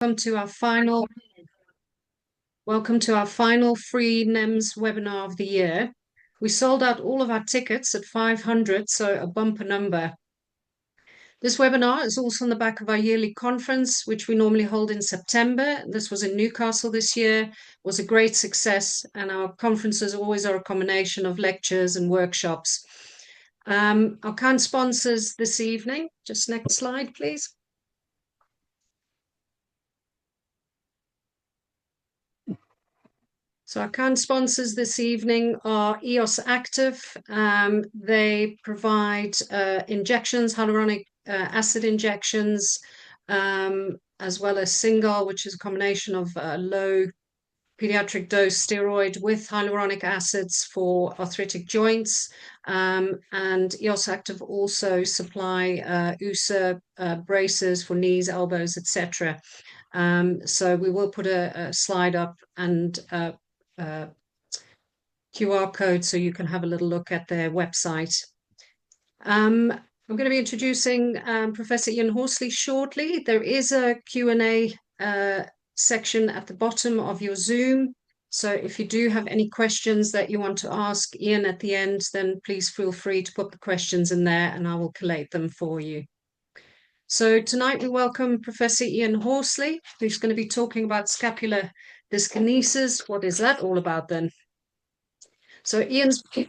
Welcome to our final free NEMS webinar of the year. We sold out all of our tickets at 500, so a bumper number. This webinar is also on the back of our yearly conference, which we normally hold in September. This was in Newcastle this year, was a great success, and our conferences always are a combination of lectures and workshops. Our kind sponsors this evening, just next slide, please. So our current sponsors this evening are EOS Active. They provide injections, hyaluronic acid injections, as well as Cingal, which is a combination of low pediatric dose steroid with hyaluronic acids for arthritic joints. And EOS Active also supply USA braces for knees, elbows, etc. So we will put a slide up and QR code so you can have a little look at their website. I'm going to be introducing Professor Ian Horsley shortly. There is a Q&A section at the bottom of your Zoom. So if you do have any questions that you want to ask Ian at the end, then please feel free to put the questions in there and I will collate them for you. So tonight we welcome Professor Ian Horsley, who's going to be talking about scapular dyskinesis. What is that all about then? So Ian's been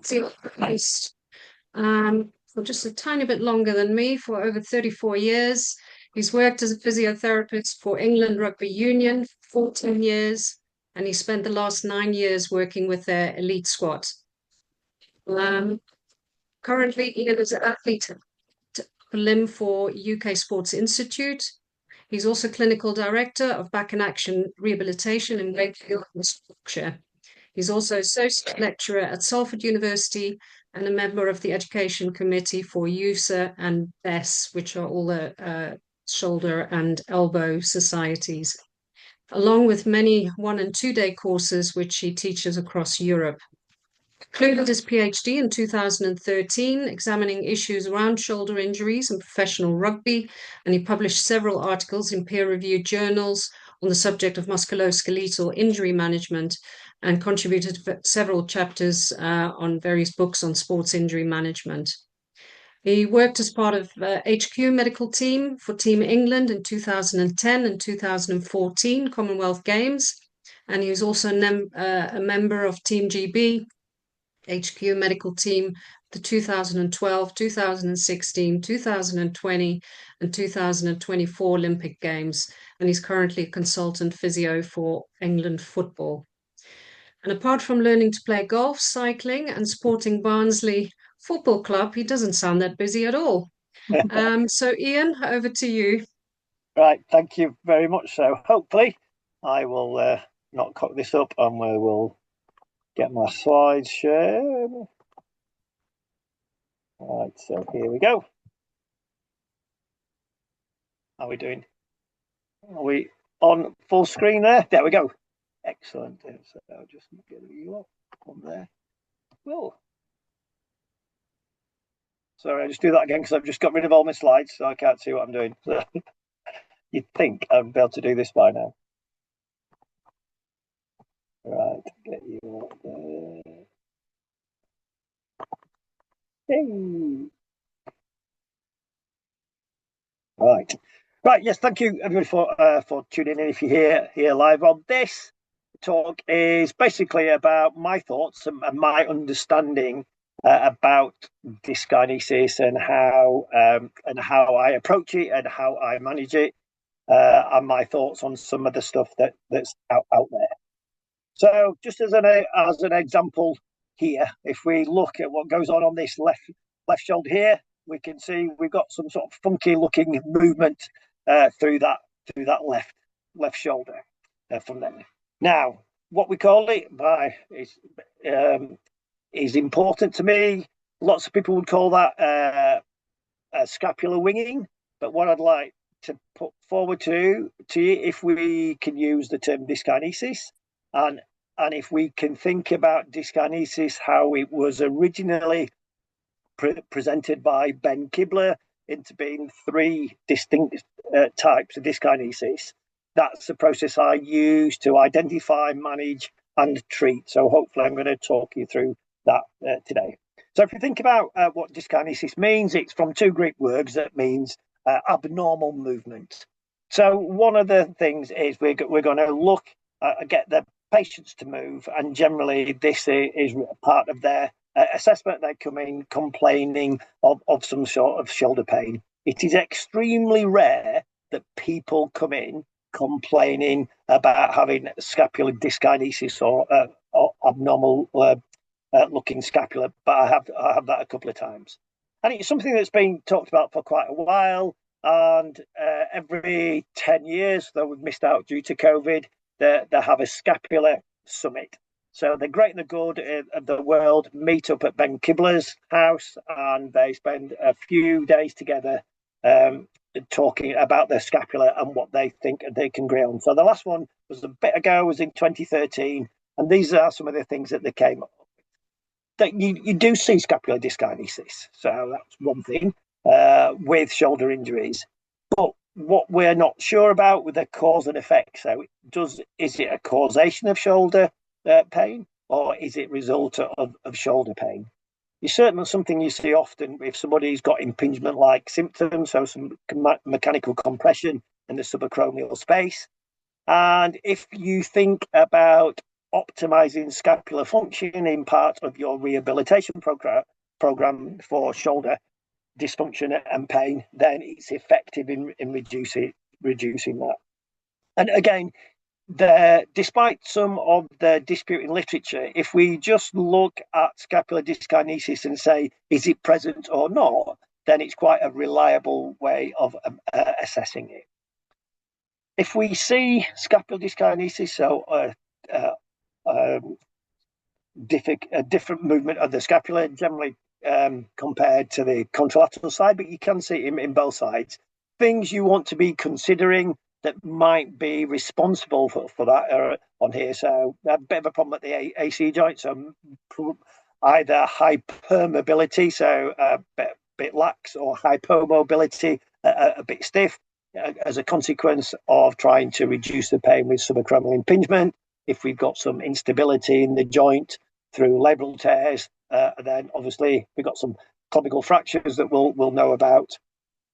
for just a tiny bit longer than me, for over 34 years. He's worked as a physiotherapist for England Rugby Union for 14 years, and he spent the last 9 years working with their elite squad. Currently, Ian is an athlete at Limb for UK Sports Institute. He's also clinical director of Back in Action Rehabilitation in Wakefield, West Yorkshire. He's also associate lecturer at Salford University and a member of the education committee for USA and BES, which are all the shoulder and elbow societies, along with many 1- and 2-day courses which he teaches across Europe. Concluded his PhD in 2013, examining issues around shoulder injuries and professional rugby, and he published several articles in peer-reviewed journals on the subject of musculoskeletal injury management and contributed several chapters on various books on sports injury management. He worked as part of HQ medical team for Team England in 2010 and 2014 Commonwealth Games, and he was also a member of Team GB, HQ medical team, the 2012, 2016, 2020 and 2024 Olympic Games, and he's currently a consultant physio for England football. And apart from learning to play golf, cycling and supporting Barnsley Football Club, he doesn't sound that busy at all. So Ian, over to you. Right, thank you very much. So hopefully I will not cock this up and we will get my slides shared. Right, so here we go. How are we doing? Are we on full screen there? There we go. Excellent. So I'll just get you up on there. Whoa. Sorry, I'll just do that again because I've just got rid of all my slides, so I can't see what I'm doing. So you'd think I'd be able to do this by now. Right, get you up there. Hey. Right. Yes, thank you everybody for tuning in. If you're here live on this talk, is basically about my thoughts and my understanding about dyskinesis and how I approach it and how I manage it, and my thoughts on some of the stuff that's out there. So, just as an example here, if we look at what goes on this left shoulder here, we can see we've got some sort of funky looking movement through that left shoulder from there. Now, what we call it is important to me. Lots of people would call that scapular winging, but what I'd like to put forward to you, if we can use the term dyskinesis, and if we can think about dyskinesis, how it was originally presented by Ben Kibler into being 3 distinct types of dyskinesis, That's the process I use to identify, manage, and treat. So hopefully I'm going to talk you through that today. So if you think about what dyskinesis means, it's from two Greek words that means abnormal movement. So one of the things is we're going to look get the patients to move, and generally this is part of their assessment. They come in complaining of some sort of shoulder pain. It is extremely rare that people come in complaining about having scapular dyskinesis or abnormal looking scapula, but I have that a couple of times, and it's something that's been talked about for quite a while. And every 10 years, though we've missed out due to COVID, they have a scapular summit. So the great and the good of the world meet up at Ben Kibler's house, and they spend a few days together talking about their scapula and what they think they can agree on. So the last one was a bit ago, was in 2013, and these are some of the things that they came up with. That you do see scapular dyskinesis, so that's one thing with shoulder injuries. But what we're not sure about with the cause and effect. So is it a causation of shoulder pain, or is it result of shoulder pain? It's certainly something you see often if somebody's got impingement-like symptoms, so some mechanical compression in the subacromial space. And if you think about optimizing scapular function in part of your rehabilitation program for shoulder dysfunction and pain, then it's effective in reducing that. And again, despite some of the disputing literature, if we just look at scapular dyskinesis and say, is it present or not, then it's quite a reliable way of assessing it. If we see scapular dyskinesis, so different movement of the scapula, generally compared to the contralateral side, but you can see it in both sides. Things you want to be considering that might be responsible for that are on here. So a bit of a problem at the AC joint, so either hypermobility, so a bit lax, or hypomobility, a bit stiff, as a consequence of trying to reduce the pain with subacromial impingement. If we've got some instability in the joint through labral tears, then obviously we've got some clavicle fractures that we'll know about.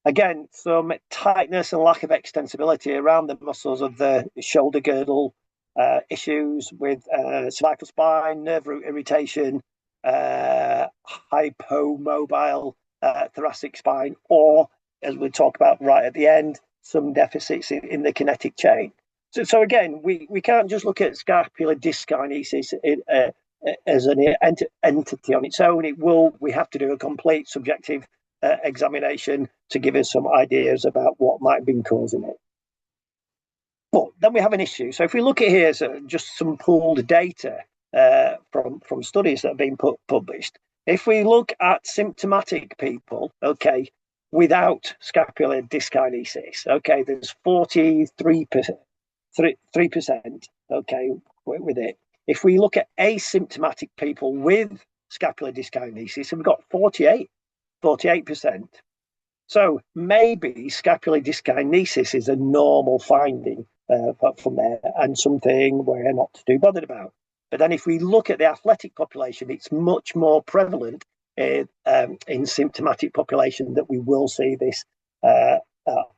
Again, some tightness and lack of extensibility around the muscles of the shoulder girdle, issues with cervical spine, nerve root irritation, hypomobile thoracic spine, or, as we'll talk about right at the end, some deficits in the kinetic chain. So again, we can't just look at scapular dyskinesis as an entity on its own. We have to do a complete subjective examination to give us some ideas about what might have been causing it. But then we have an issue. So if we look at here, so just some pooled data from studies that have been published. If we look at symptomatic people, okay, without scapular dyskinesis, okay, there's 43%, 3%, okay, with it. If we look at asymptomatic people with scapular dyskinesis, we've got 48%. So maybe scapular dyskinesis is a normal finding from there, and something we're not too bothered about. But then if we look at the athletic population, it's much more prevalent in symptomatic population that we will see this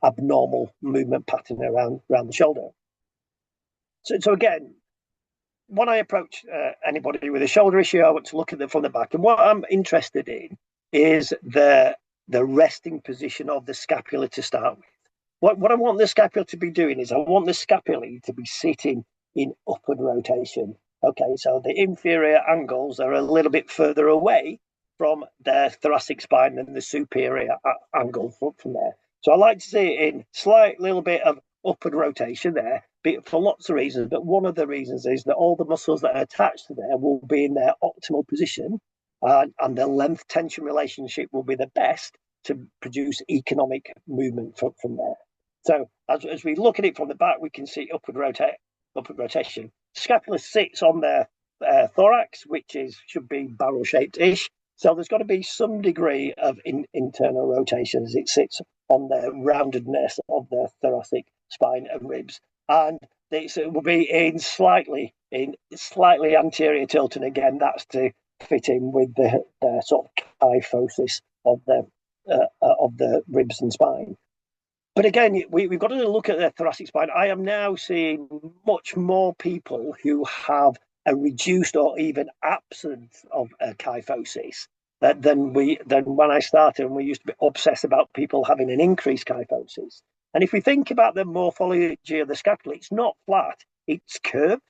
abnormal movement pattern around the shoulder. So again, when I approach anybody with a shoulder issue, I want to look at them from the back. And what I'm interested in is the resting position of the scapula to start with. What I want the scapula to be doing is I want the scapula to be sitting in upward rotation. Okay, so the inferior angles are a little bit further away from the thoracic spine than the superior angle from there. So I like to see it in slight little bit of upward rotation there, for lots of reasons. But one of the reasons is that all the muscles that are attached to there will be in their optimal position, and the length tension relationship will be the best to produce economic movement from there. So as we look at it from the back, we can see upward rotation. Scapula sits on their thorax, which should be barrel-shaped-ish. So there's got to be some degree of internal rotation as it sits on the roundedness of the thoracic spine and ribs. and it will be in slightly anterior tilt, and again that's to fit in with the sort of kyphosis of the ribs and spine. But again, we've got to look at the thoracic spine. I am now seeing much more people who have a reduced or even absence of a kyphosis than when I started, and we used to be obsessed about people having an increased kyphosis. And if we think about the morphology of the scapula, it's not flat, it's curved.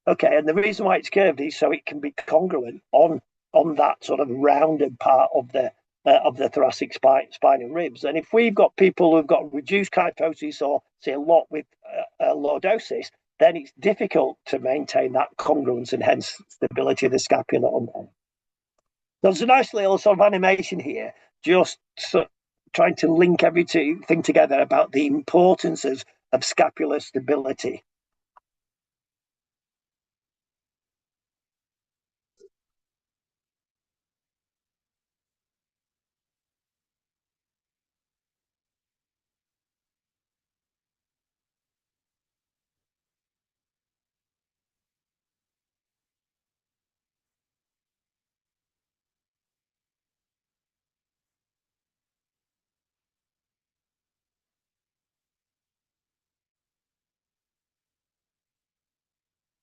Okay, and the reason why it's curved is so it can be congruent on that sort of rounded part of the thoracic spine and ribs. And if we've got people who've got reduced kyphosis or say a lot with lordosis, then it's difficult to maintain that congruence and hence stability of the scapula on there. There's a nice little sort of animation here, just trying to link everything together about the importance of scapular stability.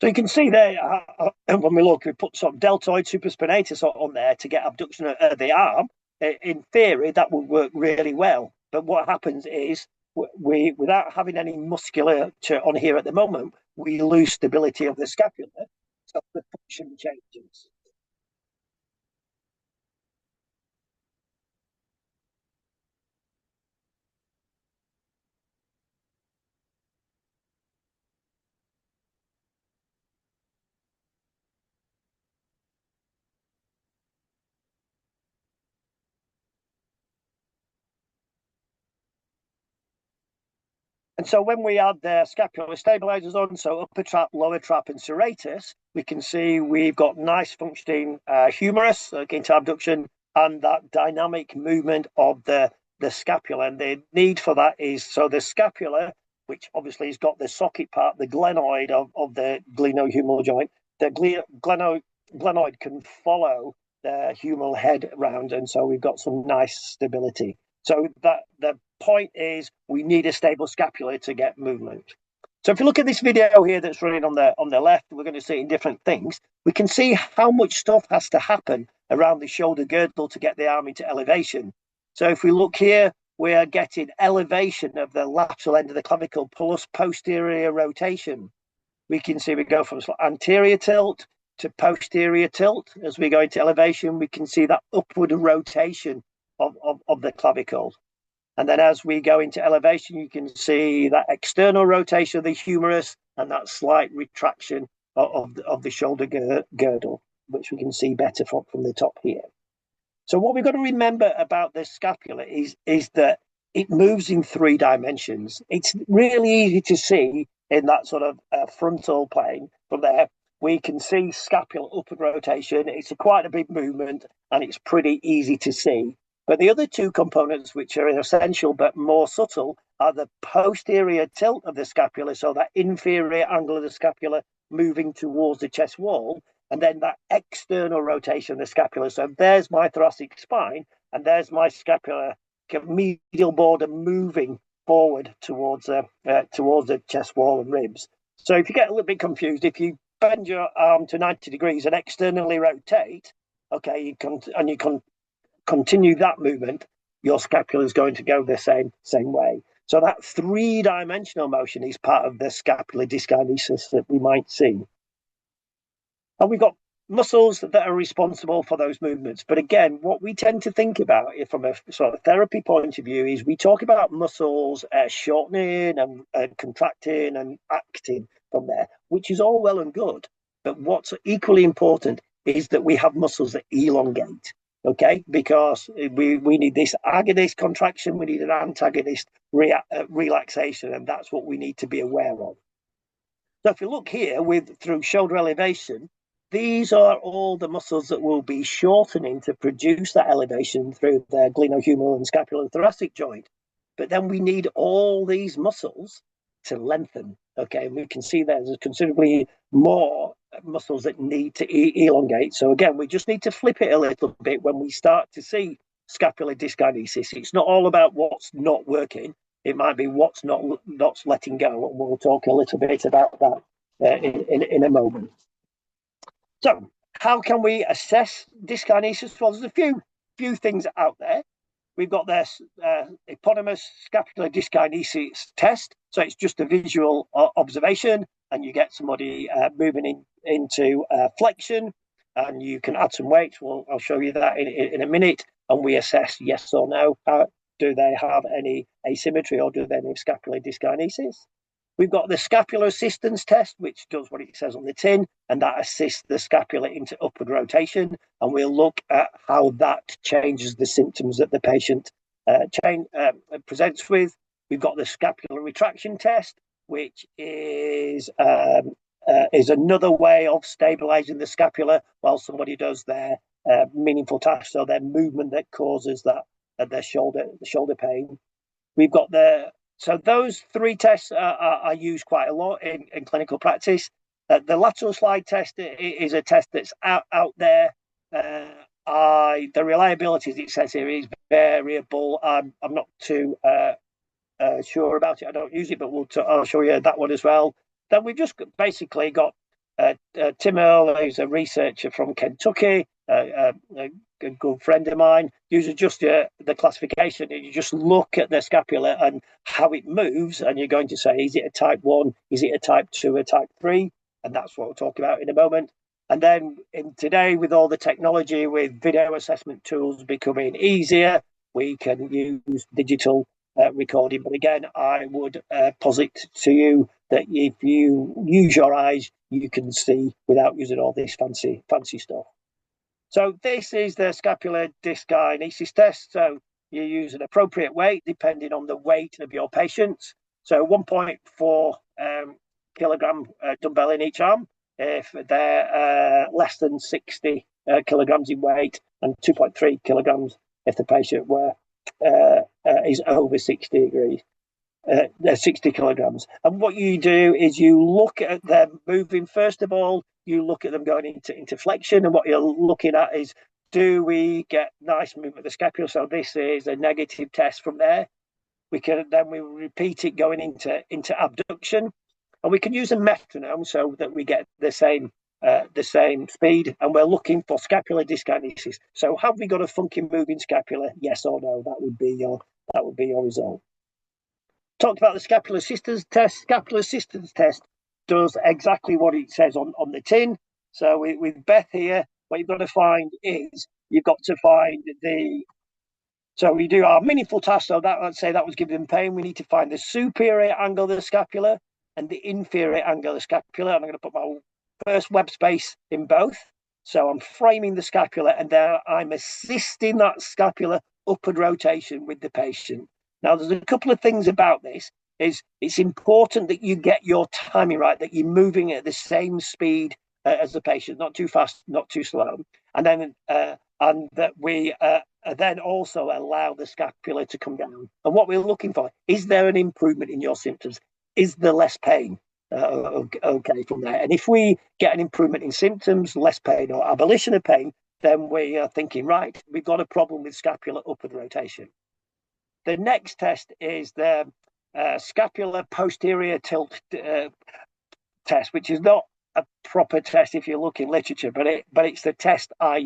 So you can see there, when we look, we put sort of deltoid supraspinatus on there to get abduction of the arm. In theory, that would work really well. But what happens is, without having any musculature on here at the moment, we lose stability of the scapula, so the function changes. And so when we add the scapular stabilizers on, so upper trap, lower trap, and serratus, we can see we've got nice functioning humerus into abduction and that dynamic movement of the scapula. And the need for that is so the scapula, which obviously has got the socket part, the glenoid of the glenohumeral joint, the glenoid can follow the humeral head around, and so we've got some nice stability. So that the point is we need a stable scapula to get movement. So if you look at this video here that's running on the left, we're going to see in different things. We can see how much stuff has to happen around the shoulder girdle to get the arm into elevation. So if we look here, we are getting elevation of the lateral end of the clavicle plus posterior rotation. We can see we go from anterior tilt to posterior tilt. As we go into elevation, we can see that upward rotation of the clavicle. And then as we go into elevation, you can see that external rotation of the humerus and that slight retraction of the shoulder girdle, which we can see better from the top here. So what we've got to remember about this scapula is that it moves in 3 dimensions. It's really easy to see in that sort of frontal plane from there. We can see scapular upward rotation. It's quite a big movement and it's pretty easy to see. But the other 2 components, which are essential but more subtle, are the posterior tilt of the scapula, so that inferior angle of the scapula moving towards the chest wall, and then that external rotation of the scapula. So there's my thoracic spine, and there's my scapula medial border moving forward towards the chest wall and ribs. So if you get a little bit confused, if you bend your arm to 90 degrees and externally rotate, okay, you can continue that movement, your scapula is going to go the same way. So that 3-dimensional motion is part of the scapular dyskinesis that we might see. And we've got muscles that are responsible for those movements. But again, what we tend to think about from a sort of therapy point of view is we talk about muscles shortening and contracting and acting from there, which is all well and good. But what's equally important is that we have muscles that elongate. Okay, because we need this agonist contraction, we need an antagonist relaxation, and that's what we need to be aware of. So if you look here through shoulder elevation, these are all the muscles that will be shortening to produce that elevation through the glenohumeral and scapular thoracic joint. But then we need all these muscles to lengthen Okay, and we can see there's considerably more muscles that need to elongate. So again, we just need to flip it a little bit when we start to see scapular dyskinesis. It's not all about what's not working. It might be what's not letting go, and we'll talk a little bit about that in a moment. So, how can we assess dyskinesis? Well, there's a few things out there. We've got this eponymous scapular dyskinesis test. So it's just a visual observation, and you get somebody moving into flexion, and you can add some weight. Well, I'll show you that in a minute, and we assess yes or no. Do they have any asymmetry, or do they have scapular dyskinesis? We've got the scapular assistance test, which does what it says on the tin, and that assists the scapula into upward rotation. And we'll look at how that changes the symptoms that the patient presents with. We've got the scapular retraction test, which is another way of stabilizing the scapula while somebody does their meaningful task, so their movement that causes that their shoulder pain. We've got so those three tests are used quite a lot in clinical practice. The lateral slide test is a test that's out there. The reliability, as it says here, is variable. I'm not too sure about it. I don't use it, but I'll show you that one as well. Then we've just basically got Tim Earle, who's a researcher from Kentucky, a good friend of mine, uses just the classification, and you just look at the scapula and how it moves, and you're going to say, is it a type 1, is it a type 2, a type 3? And that's what we'll talk about in a moment. And then today, with all the technology, with video assessment tools becoming easier, we can use digital recording. But again, I would posit to you that if you use your eyes, you can see without using all this fancy stuff. So this is the scapular dyskinesis test. So you use an appropriate weight depending on the weight of your patients. So 1.4 kilogram dumbbell in each arm if they're less than 60 kilograms in weight, and 2.3 kilograms if the patient is over 60 kilograms. And what you do is you look at them moving. First of all, you look at them going into flexion, and what you're looking at is, do we get nice movement of the scapula? So this is a negative test from there. We repeat it going into abduction, and we can use a metronome so that we get the same speed, and we're looking for scapular dyskinesis. So have we got a funky moving scapula? Yes or no? That would be your result. Talked about the scapular assistance test. Scapular assistance test does exactly what it says on the tin. So with Beth here, what you've got to find is so we do our meaningful task. So let's say that was giving them pain. We need to find the superior angle of the scapula and the inferior angle of the scapula. And I'm going to put my first web space in both. So I'm framing the scapula, and then I'm assisting that scapular upward rotation with the patient. Now, there's a couple of things about this. It's important that you get your timing right, that you're moving at the same speed as the patient, not too fast, not too slow, and that we then also allow the scapula to come down. And what we're looking for, is there an improvement in your symptoms? Is there less pain? Okay, from there. And if we get an improvement in symptoms, less pain, or abolition of pain, then we are thinking, right, we've got a problem with scapular upward rotation. The next test is the scapular posterior tilt test, which is not a proper test if you look in literature, but it's the test I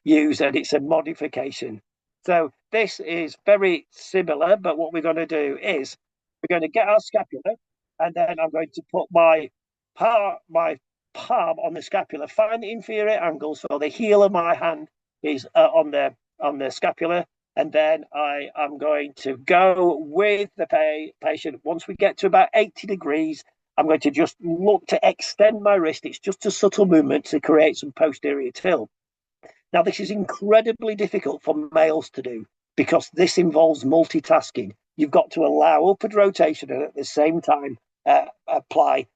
use, and it's a modification. So this is very similar, but what we're going to do is we're going to get our scapula, and then I'm going to put my palm on the scapula, find the inferior angle, so the heel of my hand is on the scapula, and then I am going to go with the patient. Once we get to about 80 degrees, I'm going to just look to extend my wrist. It's just a subtle movement to create some posterior tilt. Now, this is incredibly difficult for males to do because this involves multitasking. You've got to allow upward rotation and at the same time apply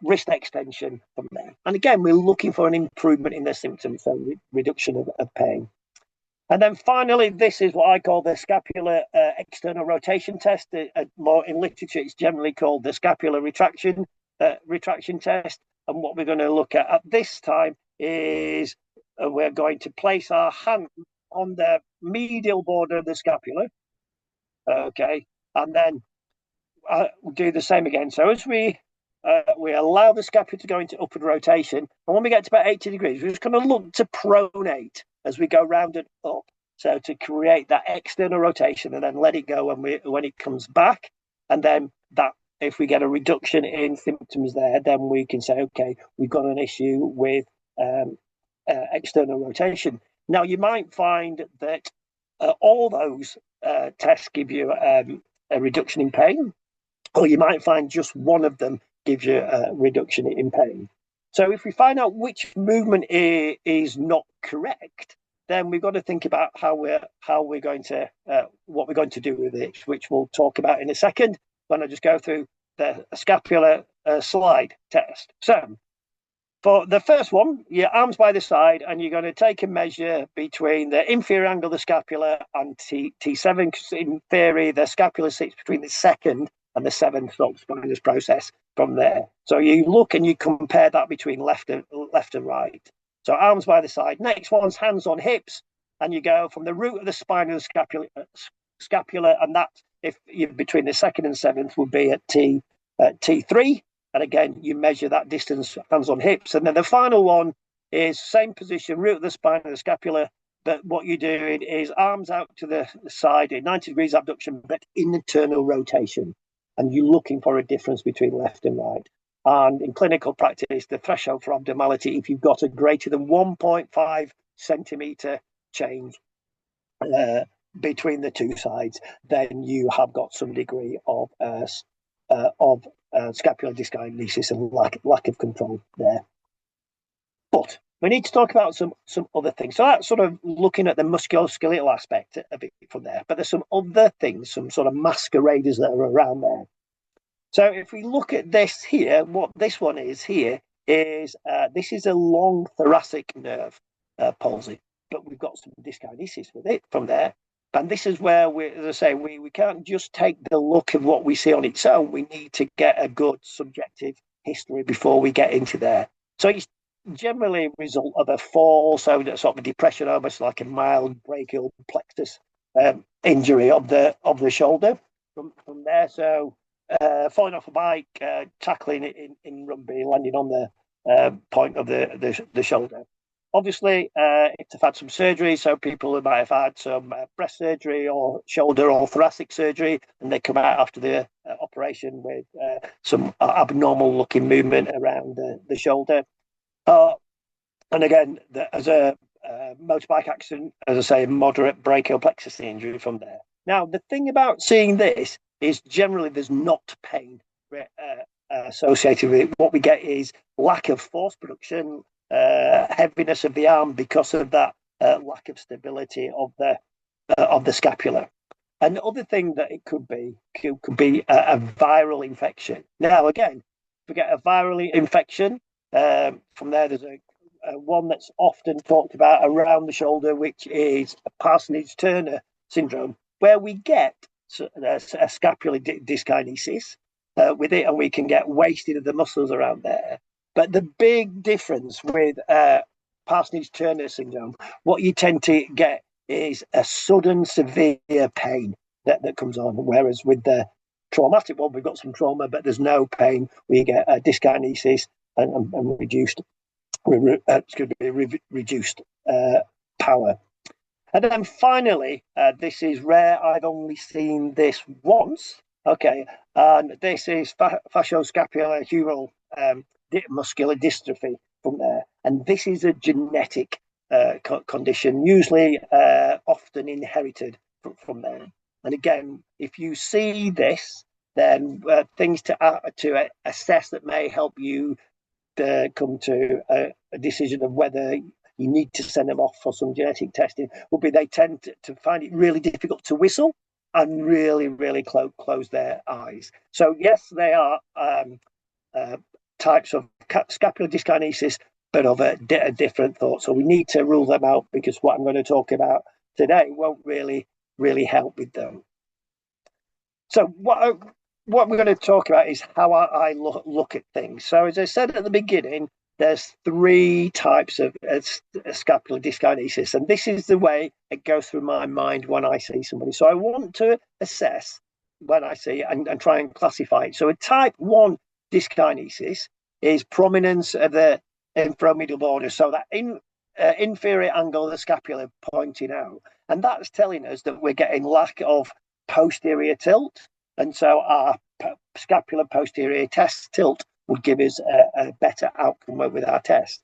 wrist extension from there. And again, we're looking for an improvement in the symptoms, so reduction of pain. And then finally, this is what I call the scapular external rotation test. More in literature, it's generally called the scapular retraction test. And what we're going to look at this time is we're going to place our hand on the medial border of the scapula. Okay, and then we'll do the same again. So as we allow the scapula to go into upward rotation, and when we get to about 80 degrees, we're just going to look to pronate as we go round and up. So to create that external rotation, and then let it go when it comes back, and then that if we get a reduction in symptoms there, then we can say, okay, we've got an issue with external rotation. Now you might find that all those tests give you a reduction in pain, or you might find just one of them gives you a reduction in pain. So if we find out which movement is not correct, then we've got to think about how we're going to what we're going to do with it, which we'll talk about in a second when I just go through the scapular slide test. So for the first one, your arms by the side, and you're going to take a measure between the inferior angle of the scapula and T7, because in theory, the scapula sits between the second and the seventh spinous process from there. So you look and you compare that between left and right. So arms by the side. Next one's hands on hips, and you go from the root of the spine of the scapula, and that, if you're between the second and seventh, would be at T3. And again, you measure that distance, hands on hips. And then the final one is same position, root of the spine of the scapula. But what you're doing is arms out to the side in 90 degrees abduction, but internal rotation. And you're looking for a difference between left and right. And in clinical practice, the threshold for abnormality, if you've got a greater than 1.5 centimeter change between the two sides, then you have got some degree of scapular dyskinesis and lack of control there. But we need to talk about some other things. So that's sort of looking at the musculoskeletal aspect of it from there. But there's some other things, some sort of masqueraders that are around there. So if we look at this here, what this one is here is this is a long thoracic nerve palsy, but we've got some dyskinesis with it from there. And this is where as I say, we can't just take the look of what we see on its own. We need to get a good subjective history before we get into there. So it's generally a result of a fall, so that's sort of a depression, almost like a mild brachial plexus injury of the shoulder from there. So falling off a bike, tackling it in rugby, landing on the point of the shoulder. Obviously, if they've had some surgery, so people who might have had some breast surgery or shoulder or thoracic surgery, and they come out after the operation with some abnormal looking movement around the shoulder. And again, as a motorbike accident, as I say, moderate brachial plexus injury from there. Now, the thing about seeing this is generally there's not pain associated with it. What we get is lack of force production, heaviness of the arm because of that lack of stability of the scapula. And the other thing that it could be a viral infection. Now, again, if we get a viral infection, from there, there's a one that's often talked about around the shoulder, which is a Parsonage-Turner syndrome, where we get a scapular dyskinesis with it, and we can get wasting of the muscles around there. But the big difference with Parsonage-Turner syndrome, what you tend to get is a sudden severe pain that comes on, whereas with the traumatic one, we've got some trauma, but there's no pain. We get a dyskinesis and reduced power. And then finally, this is rare. I've only seen this once. Okay, and this is facioscapulohumeral muscular dystrophy from there. And this is a genetic condition, usually often inherited from there. And again, if you see this, then things to assess that may help you come to a decision of whether you need to send them off for some genetic testing would be they tend to find it really difficult to whistle and really, really close their eyes. So yes, they are types of scapular dyskinesis, but of a different thought. So we need to rule them out, because what I'm going to talk about today won't really help with them. So what we're going to talk about is how I look at things. So as I said at the beginning, there's three types of scapular dyskinesis, and this is the way it goes through my mind when I see somebody. So I want to assess when I see it and try and classify it. So a type 1 dyskinesis is prominence of the infromedial border, so that inferior angle of the scapula pointing out, and that's telling us that we're getting lack of posterior tilt, and so our scapular posterior test tilt would give us a better outcome with our test.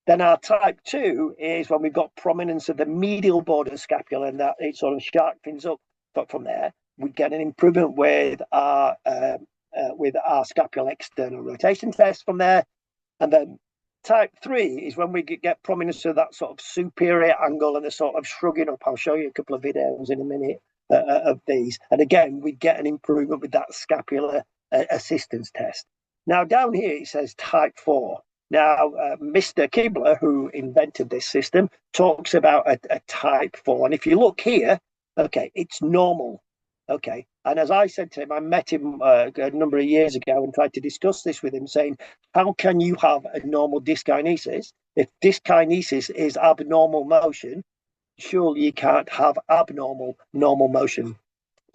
Then our type 2 is when we've got prominence of the medial border of the scapula, and that it sort of shark fins up. But from there, we get an improvement with our scapular external rotation test from there. And then type 3 is when we get prominence of that sort of superior angle and the sort of shrugging up. I'll show you a couple of videos in a minute of these. And again, we get an improvement with that scapular assistance test. Now, down here, it says type 4. Now, Mr. Kibler, who invented this system, talks about a type 4. And if you look here, okay, it's normal. Okay. And as I said to him, I met him a number of years ago and tried to discuss this with him, saying, how can you have a normal dyskinesis? If dyskinesis is abnormal motion, surely you can't have abnormal normal motion.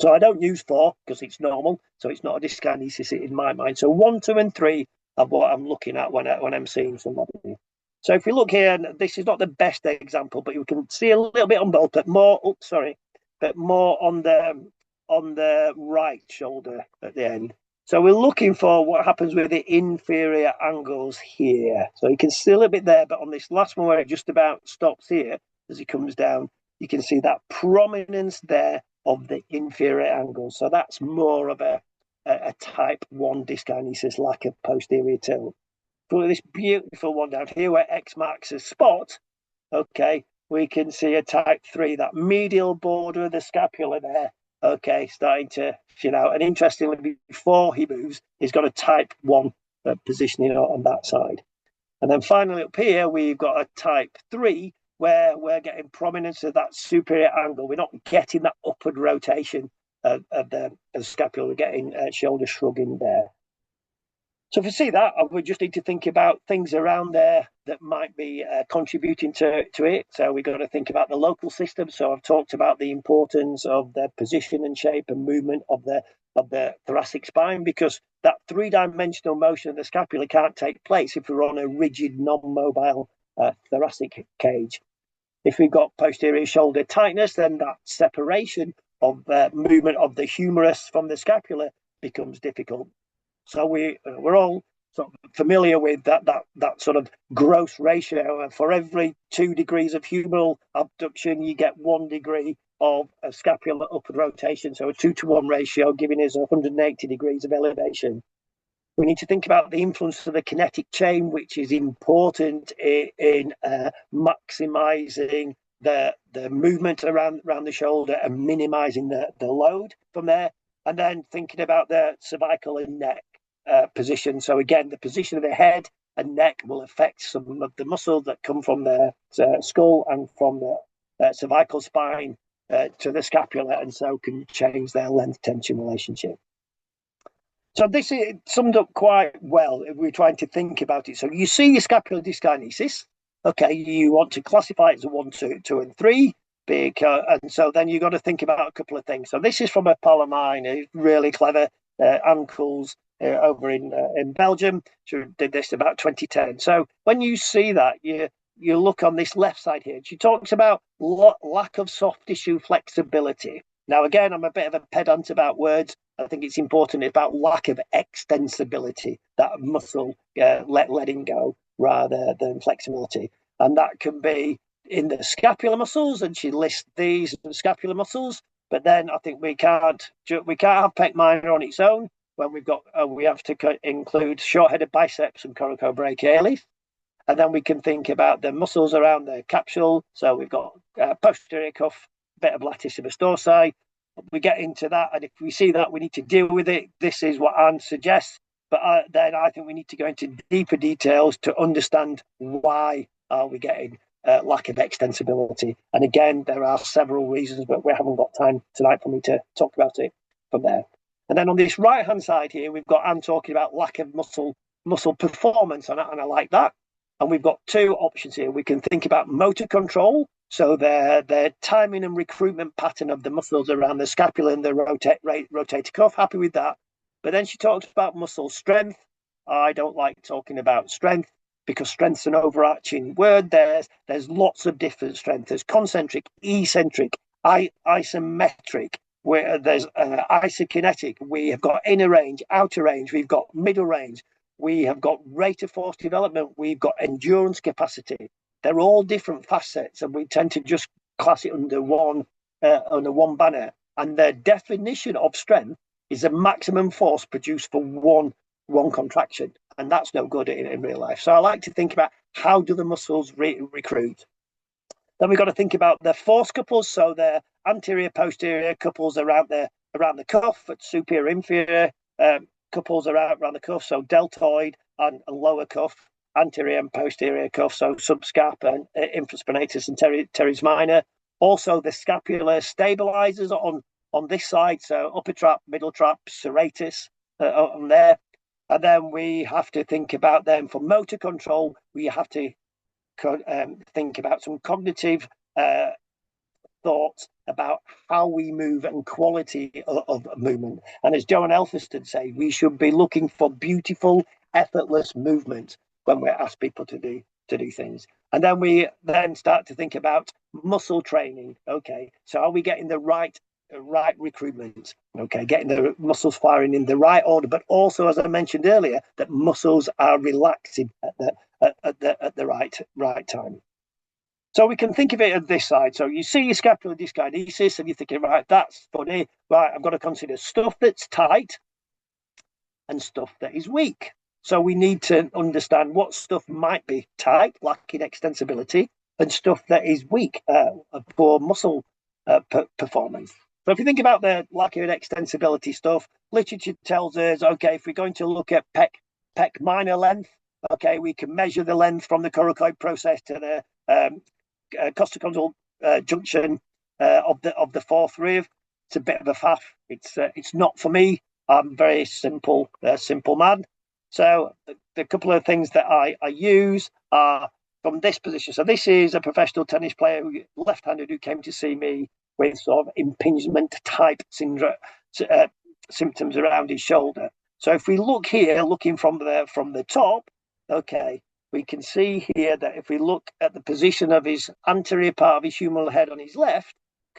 So I don't use 4 because it's normal. So it's not a dyskinesis in my mind. So 1, 2, and 3 are what I'm looking at when I'm seeing somebody. So if you look here, and this is not the best example, but you can see a little bit on both, but more on the right shoulder at the end. So we're looking for what happens with the inferior angles here. So you can see a little bit there, but on this last one where it just about stops here, as it comes down, you can see that prominence there of the inferior angles. So that's more of a type 1 dyskinesis, lack of posterior tilt. For this beautiful one down here where X marks a spot, okay, we can see a type 3, that medial border of the scapula there, okay, starting to, and interestingly, before he moves, he's got a type 1 positioning on that side. And then finally up here, we've got a type 3, where we're getting prominence of that superior angle. We're not getting that upward rotation of the scapula. We're getting shoulder shrugging there. So if you see that, we just need to think about things around there that might be contributing to it. So we've got to think about the local system. So I've talked about the importance of the position and shape and movement of the thoracic spine, because that 3-dimensional motion of the scapula can't take place if we're on a rigid, non-mobile thoracic cage. If we've got posterior shoulder tightness, then that separation of movement of the humerus from the scapula becomes difficult. So we're all sort of familiar with that sort of gross ratio. For every 2 degrees of humeral abduction, you get 1 degree of a scapular upward rotation. So a 2-to-1 ratio, giving us 180 degrees of elevation. We need to think about the influence of the kinetic chain, which is important in maximizing the movement around the shoulder and minimizing the load from there. And then thinking about the cervical and neck position. So again, the position of the head and neck will affect some of the muscles that come from the skull and from the cervical spine to the scapula, and so can change their length tension relationship. So this is summed up quite well if we're trying to think about it. So you see your scapular dyskinesis. Okay, you want to classify it as a 1, 2, and 3. And so then you've got to think about a couple of things. So this is from a pal of mine, who's really clever, uncles over in Belgium, who did this about 2010. So when you see that, you look on this left side here. She talks about lack of soft tissue flexibility. Now, again, I'm a bit of a pedant about words. I think it's important about lack of extensibility, that muscle letting go rather than flexibility. And that can be in the scapular muscles, and she lists these scapular muscles. But then I think we can't have pec minor on its own when we have to include short-headed biceps and coracobrachialis. And then we can think about the muscles around the capsule. So we've got posterior cuff, beta latissimus dorsi. We get into that, and if we see that, we need to deal with it. This is what Anne suggests. But then I think we need to go into deeper details to understand why are we getting lack of extensibility. And again, there are several reasons, but we haven't got time tonight for me to talk about it from there. And then on this right-hand side here, we've got Anne talking about lack of muscle performance, and I like that. And we've got two options here. We can think about motor control, so their timing and recruitment pattern of the muscles around the scapula and the rotator cuff. Happy with that. But then she talks about muscle strength. I don't like talking about strength because strength's an overarching word. There's lots of different strengths. There's concentric, eccentric, isometric. Where there's isokinetic. We have got inner range, outer range. We've got middle range. We have got rate of force development. We've got endurance capacity. They're all different facets, and we tend to just class it under one banner. And the definition of strength is the maximum force produced for one contraction, and that's no good in real life. So I like to think about how do the muscles recruit. Then we've got to think about the force couples, so the anterior posterior couples around the cuff, superior inferior couples around the cuff, so deltoid and lower cuff, anterior and posterior cuff, so subscap and infraspinatus and teres minor. Also the scapular stabilizers on this side, so upper trap, middle trap, serratus on there. And then we have to think about them for motor control. We have to think about some cognitive thoughts about how we move and quality of movement. And as Joan Elphiston say, we should be looking for beautiful, effortless movement when we ask people to do things. And then we start to think about muscle training. Okay, so are we getting the right recruitment? Okay, getting the muscles firing in the right order, but also, as I mentioned earlier, that muscles are relaxing at the right time. So we can think of it at this side. So you see your scapular dyskinesis and you're thinking, right, that's funny. Right, I've got to consider stuff that's tight and stuff that is weak. So we need to understand what stuff might be tight, lacking extensibility, and stuff that is weak, poor muscle performance. So if you think about the lack of extensibility stuff, literature tells us, okay, if we're going to look at pec minor length, okay, we can measure the length from the coracoid process to the costocondyle junction of the fourth rib. It's a bit of a faff. It's not for me. I'm very simple man. So the couple of things that I use are from this position. So this is a professional tennis player, left-handed, who came to see me with sort of impingement type syndrome, symptoms around his shoulder. So if we look here, looking from the top, okay, we can see here that if we look at the position of his anterior part of his humeral head on his left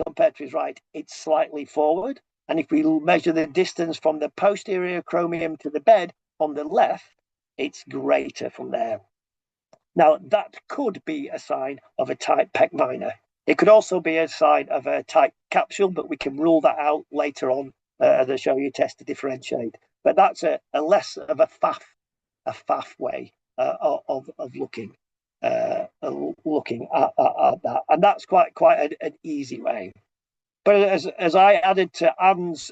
compared to his right, it's slightly forward. And if we measure the distance from the posterior acromion to the bed on the left, it's greater from there. Now, that could be a sign of a tight pec minor. It could also be a sign of a tight capsule, but we can rule that out later on as I show you a test to differentiate. But that's a less of a faff way of looking at that, and that's quite an easy way. But as I added to Anne's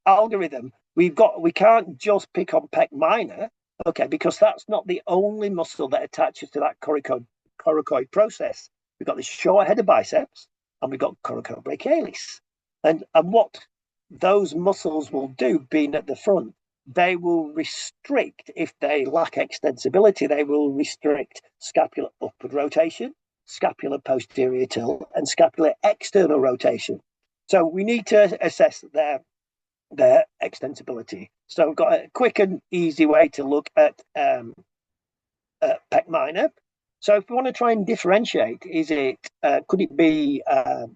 algorithm, we can't just pick on pec minor, okay, because that's not the only muscle that attaches to that coracoid process. We've got the short head of biceps, and we've got coracobrachialis, and what those muscles will do, being at the front, they will restrict, if they lack extensibility, they will restrict scapular upward rotation, scapular posterior tilt, and scapular external rotation. So we need to assess their extensibility. So we've got a quick and easy way to look at pec minor. So if we want to try and differentiate, could it be a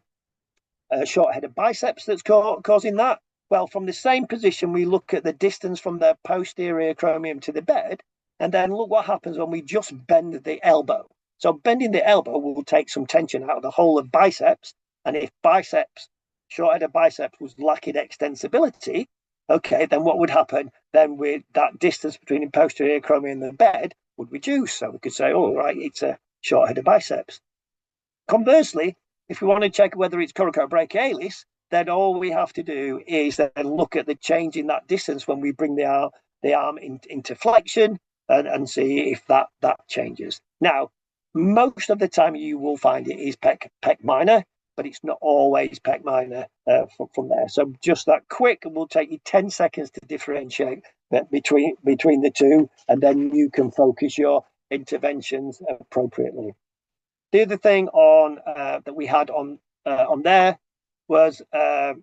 short head of biceps that's causing that? Well, from the same position, we look at the distance from the posterior acromion to the bed, and then look what happens when we just bend the elbow. So bending the elbow will take some tension out of the whole of biceps, and if short head of biceps was lacking extensibility, okay, then what would happen? Then with that distance between the posterior acromion and the bed would reduce. So we could say, oh, right, it's a short head of biceps. Conversely, if we want to check whether it's coracobrachialis, then all we have to do is then look at the change in that distance when we bring the arm into flexion and see if that changes. Now, Most of the time you will find it is pec minor, but it's not always pec minor from there. So just that quick, will take you 10 seconds to differentiate between the two, and then you can focus your interventions appropriately. The other thing on that we had on there was about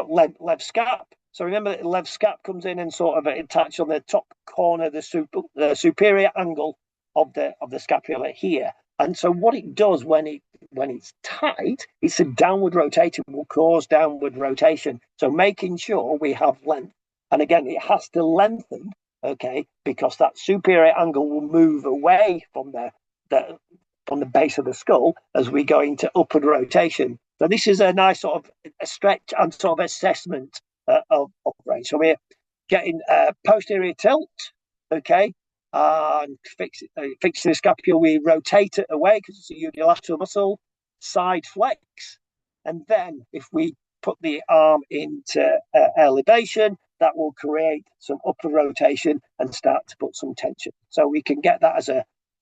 lev scap. So remember that lev scap comes in and sort of attached on the top corner, the superior angle of the scapula here. And so what it does when it's tight, it's a downward rotation, will cause downward rotation. So making sure we have length. And again, it has to lengthen, okay, because that superior angle will move away from the base of the skull as we go into upward rotation. So this is a nice sort of a stretch and sort of assessment of range. So we're getting posterior tilt, okay, and fixing the scapula. We rotate it away because it's a unilateral muscle, side flex, and then if we put the arm into elevation, that will create some upper rotation and start to put some tension. So we can get that as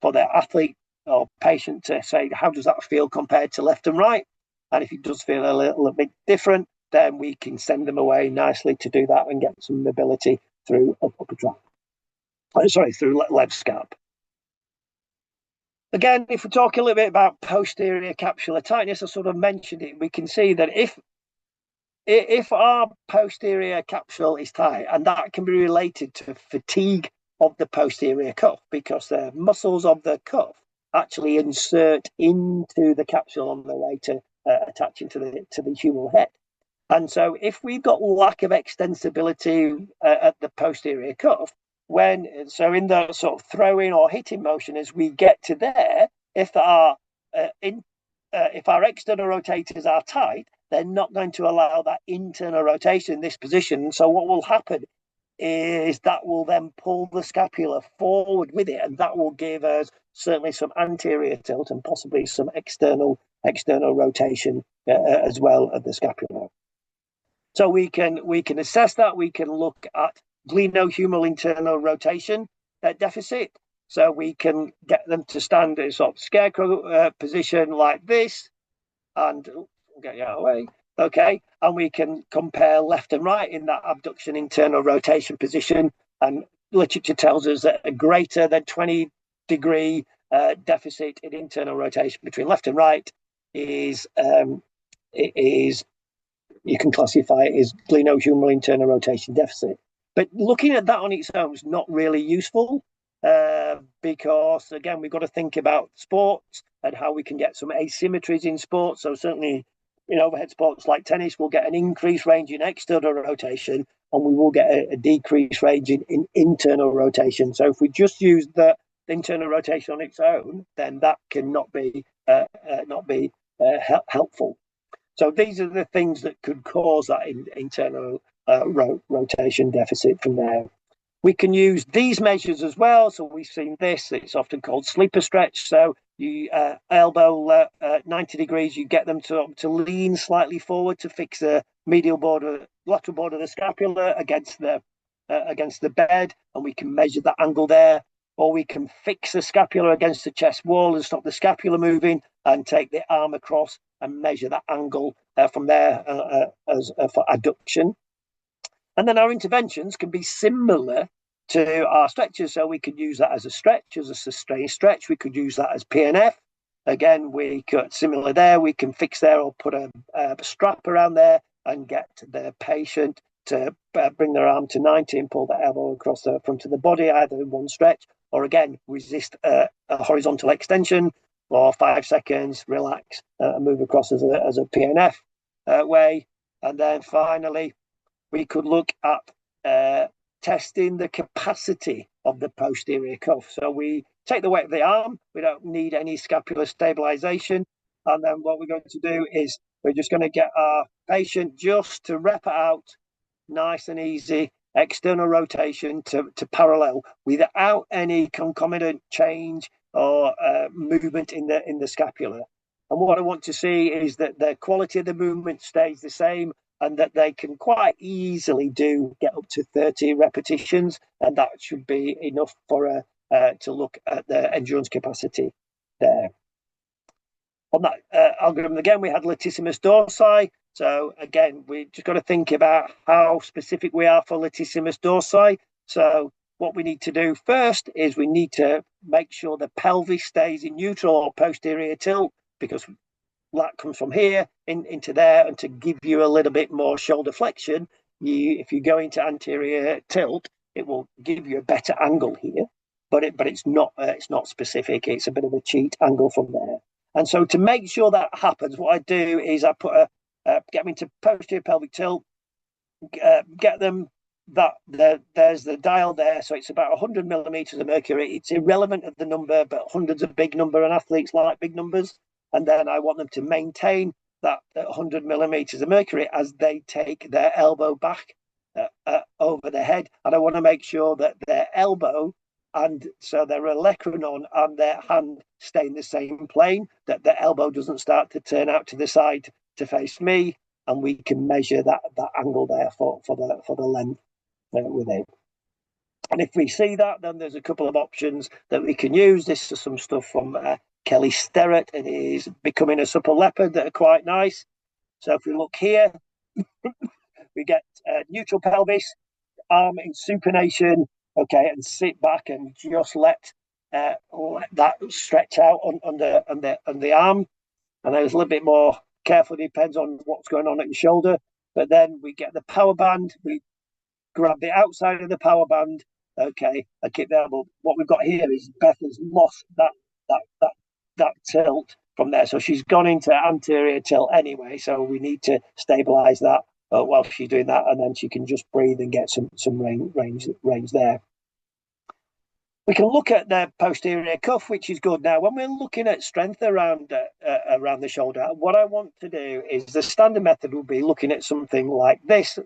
for the athlete or patient to say, how does that feel compared to left and right? And if it does feel a little bit different, then we can send them away nicely to do that and get some mobility through upper track. Through lev scap. Again, if we talk a little bit about posterior capsular tightness, I sort of mentioned it, we can see that if our posterior capsule is tight, and that can be related to fatigue of the posterior cuff, because the muscles of the cuff actually insert into the capsule on the way to attaching to the humeral head. And so if we've got lack of extensibility at the posterior cuff, in the sort of throwing or hitting motion as we get to there, if our external rotators are tight, they're not going to allow that internal rotation in this position. So what will happen is that will then pull the scapula forward with it, and that will give us certainly some anterior tilt and possibly some external rotation as well of the scapula. So we can assess that. We can look at glenohumeral internal rotation deficit. So we can get them to stand in sort of scarecrow position like this, and get you out of the way. Okay, and we can compare left and right in that abduction internal rotation position. And literature tells us that a greater than 20-degree deficit in internal rotation between left and right is you can classify it as glenohumeral internal rotation deficit. But looking at that on its own is not really useful because, again, we've got to think about sports and how we can get some asymmetries in sports. So certainly in overhead sports like tennis, we'll get an increased range in external rotation, and we will get a decreased range in internal rotation. So if we just use the internal rotation on its own, then that cannot be helpful. So these are the things that could cause that internal rotation deficit from there. We can use these measures as well. So we've seen this, it's often called sleeper stretch. So you elbow 90 degrees, you get them to lean slightly forward to fix the lateral border of the scapula against the bed, and we can measure that angle there. Or we can fix the scapula against the chest wall and stop the scapula moving, and take the arm across and measure that angle from there for adduction. And then our interventions can be similar to our stretches. So we could use that as a stretch, as a sustained stretch. We could use that as PNF. Again, we could, similar there, we can fix there or put a strap around there and get the patient to bring their arm to 90 and pull the elbow across the front of the body, either in one stretch, or again, resist a horizontal extension for 5 seconds, relax, and move across as a PNF way. And then finally, we could look at testing the capacity of the posterior cuff. So we take the weight of the arm, we don't need any scapular stabilization. And then what we're going to do is we're just going to get our patient just to rep it out, nice and easy, external rotation to parallel without any concomitant change or movement in the scapula. And what I want to see is that the quality of the movement stays the same, and that they can quite easily get up to 30 repetitions, and that should be enough for to look at the endurance capacity there. On that algorithm, again, we had latissimus dorsi. So again, we just got to think about how specific we are for latissimus dorsi. So what we need to do first is we need to make sure the pelvis stays in neutral or posterior tilt, because that comes from here into there, and to give you a little bit more shoulder flexion, if you go into anterior tilt, it will give you a better angle here, but it's not specific. It's a bit of a cheat angle from there. And so to make sure that happens, what I do is I put get them into posterior pelvic tilt, get them there's the dial there, so it's about 100 millimeters of mercury. It's irrelevant of the number, but 100's a big number, and athletes like big numbers. And then I want them to maintain that 100 millimeters of mercury as they take their elbow back over the head, and I want to make sure that their elbow and so their olecranon and their hand stay in the same plane, that their elbow doesn't start to turn out to the side to face me, and we can measure that angle there for the length with it. And if we see that, then there's a couple of options that we can use. This is some stuff from Kelly Sterrett. It is Becoming a Supple Leopard that are quite nice. So if we look here, we get neutral pelvis, arm in supination, okay, and sit back and just let that stretch out on the arm. And there's a little bit more careful, depends on what's going on at your shoulder. But then we get the power band, we grab the outside of the power band, okay, and keep the elbow. What we've got here is Beth has lost that tilt from there, so she's gone into anterior tilt anyway. So we need to stabilize that while she's doing that, and then she can just breathe and get some range there. We can look at the posterior cuff, which is good. Now, when we're looking at strength around the shoulder, what I want to do is the standard method will be looking at something like this,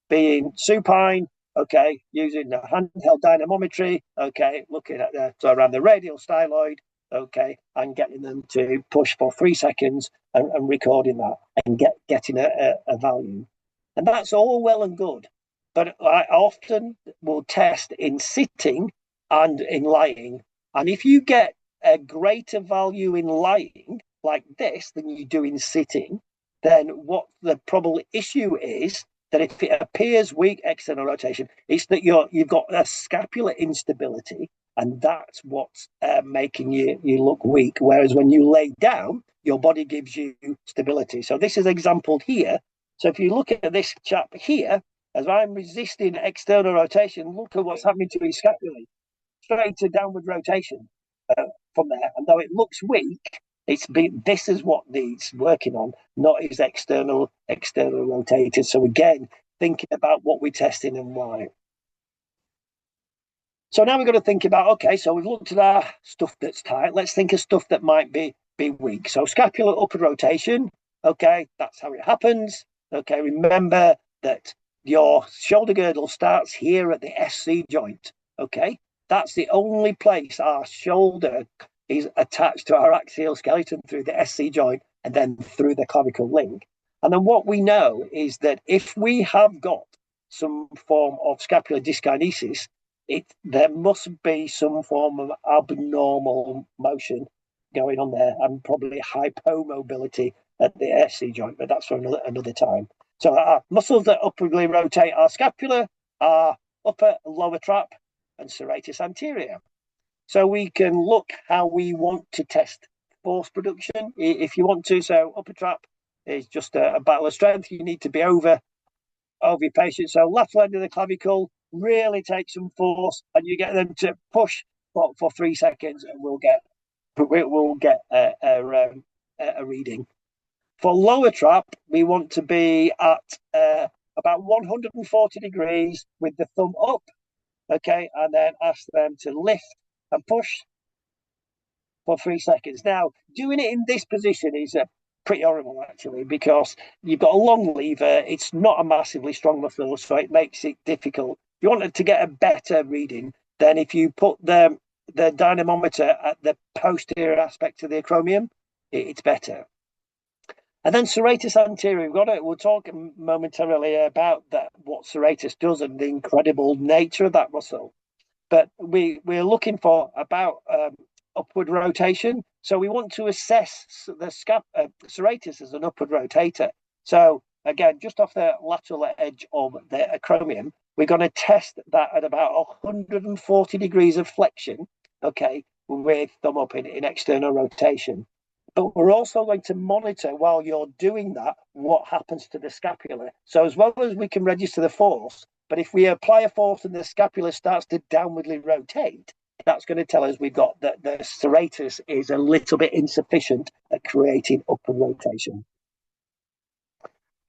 being supine, okay, using the handheld dynamometry, okay, looking at so around the radial styloid, okay, and getting them to push for 3 seconds and recording that and getting a value. And that's all well and good, but I often will test in sitting and in lying. And if you get a greater value in lying like this than you do in sitting, then what the probable issue is that if it appears weak external rotation, it's that you've got a scapular instability, and that's what's making you look weak. Whereas when you lay down, your body gives you stability. So this is exampled here. So if you look at this chap here, as I'm resisting external rotation, look at what's happening to his scapula. Straight to downward rotation from there. And though it looks weak, this is what needs working on, not his external rotators. So again, thinking about what we're testing and why. So now we've got to think about, okay, so we've looked at our stuff that's tight. Let's think of stuff that might be weak. So scapular upward rotation, okay, that's how it happens. Okay, remember that your shoulder girdle starts here at the SC joint, okay? That's the only place our shoulder is attached to our axial skeleton, through the SC joint and then through the clavicle link. And then what we know is that if we have got some form of scapular dyskinesis, there must be some form of abnormal motion going on there, and probably hypomobility at the SC joint, but that's for another time. So our muscles that upwardly rotate our scapula are upper and lower trap and serratus anterior. So we can look how we want to test force production if you want to. So upper trap is just a battle of strength. You need to be over your patient. So left end of the clavicle, really take some force, and you get them to push for 3 seconds, and we'll get a reading. For lower trap, we want to be at about 140 degrees with the thumb up, okay, and then ask them to lift and push for 3 seconds. Now, doing it in this position is pretty horrible, actually, because you've got a long lever. It's not a massively strong muscle, so it makes it difficult. If you wanted to get a better reading, then if you put the dynamometer at the posterior aspect of the acromion, it's better. And then serratus anterior, we'll talk momentarily about that, what serratus does and the incredible nature of that muscle. but we're looking for about upward rotation. So we want to assess the serratus as an upward rotator. So again, just off the lateral edge of the acromion, we're going to test that at about 140 degrees of flexion, okay, with thumb up in external rotation. But we're also going to monitor while you're doing that what happens to the scapula. So as well as we can register the force, but if we apply a force and the scapula starts to downwardly rotate, that's going to tell us we've got that the serratus is a little bit insufficient at creating upward rotation.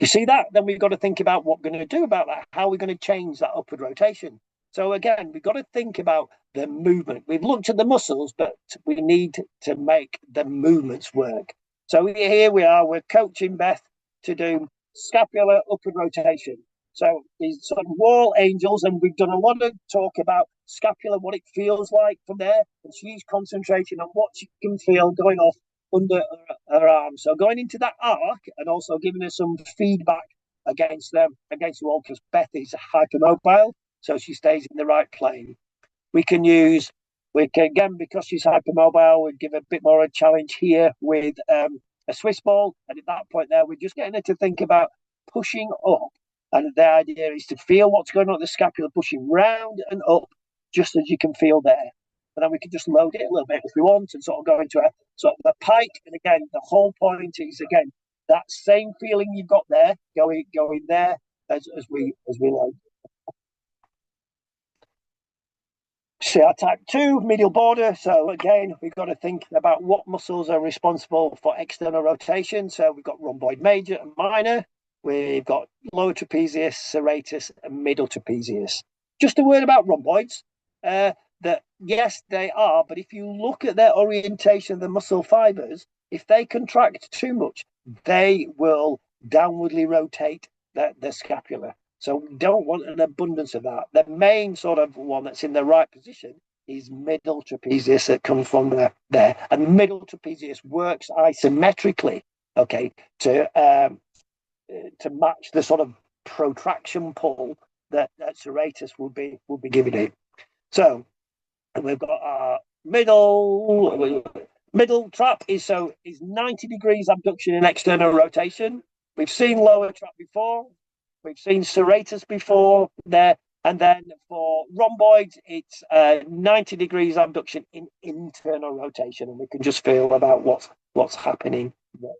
You see that? Then we've got to think about what we're going to do about that. How are we going to change that upward rotation? So again, we've got to think about the movement. We've looked at the muscles, but we need to make the movements work. So here we are, we're coaching Beth to do scapular upward rotation. So these sort of wall angels, and we've done a lot of talk about scapula, what it feels like from there, and she's concentrating on what she can feel going off under her arm. So going into that arc and also giving her some feedback against the wall, because Beth is hypermobile, so she stays in the right plane. We can, again, because she's hypermobile, we give a bit more a challenge here with a Swiss ball. And at that point there, we're just getting her to think about pushing up. And the idea is to feel what's going on at the scapula, pushing round and up, just as you can feel there. And then we can just load it a little bit if we want and sort of go into a sort of a pike. And again, the whole point is, again, that same feeling you've got there, going there as we load. See our type 2, medial border. So again, we've got to think about what muscles are responsible for external rotation. So we've got rhomboid major and minor. We've got lower trapezius, serratus, and middle trapezius. Just a word about rhomboids. That yes, they are, but if you look at their orientation of the muscle fibers, if they contract too much, they will downwardly rotate the scapula. So we don't want an abundance of that. The main sort of one that's in the right position is middle trapezius that comes from there. And middle trapezius works isometrically, okay, to match the sort of protraction pull that serratus will be giving it. So we've got our middle trap is 90 degrees abduction and external rotation. We've seen lower trap before. We've seen serratus before there. And then for rhomboids, it's 90 degrees abduction in internal rotation. And we can just feel about what's happening there.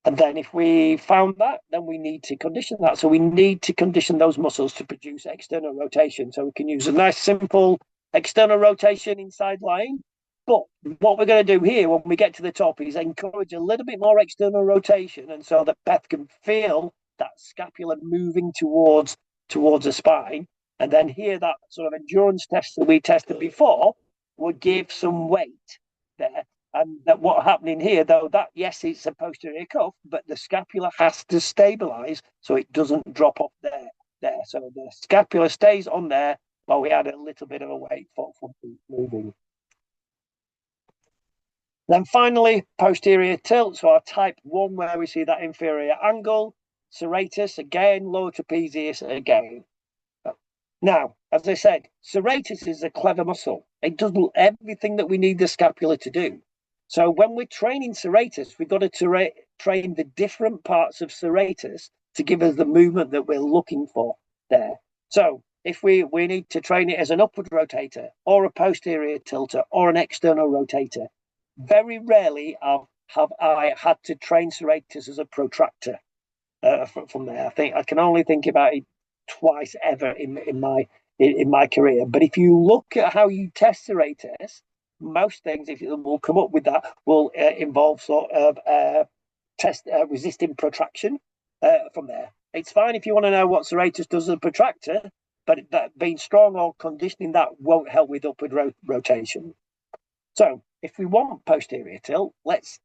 And then if we found that, then we need to condition that. So we need to condition those muscles to produce external rotation. So we can use a nice, simple external rotation inside lying. But what we're going to do here when we get to the top is encourage a little bit more external rotation, and so that Beth can feel that scapula moving towards the spine. And then here, that sort of endurance test that we tested before would give some weight there. And that what's happening here, though, that yes, it's a posterior cuff, but the scapula has to stabilize so it doesn't drop off there. So the scapula stays on there while we add a little bit of a weight for moving. Then finally, posterior tilt. So our type 1, where we see that inferior angle, serratus again, lower trapezius again. Now, as I said, serratus is a clever muscle. It does everything that we need the scapula to do. So when we're training serratus, we've got to train the different parts of serratus to give us the movement that we're looking for there. So if we need to train it as an upward rotator or a posterior tilter or an external rotator, very rarely have I had to train serratus as a protractor from there. I think I can only think about it twice ever in my career. But if you look at how you test serratus, most things, if you will come up with that, will involve sort of resisting protraction from there. It's fine if you want to know what serratus does as a protractor, but being strong or conditioning that won't help with upward rotation. So if we want posterior tilt, let's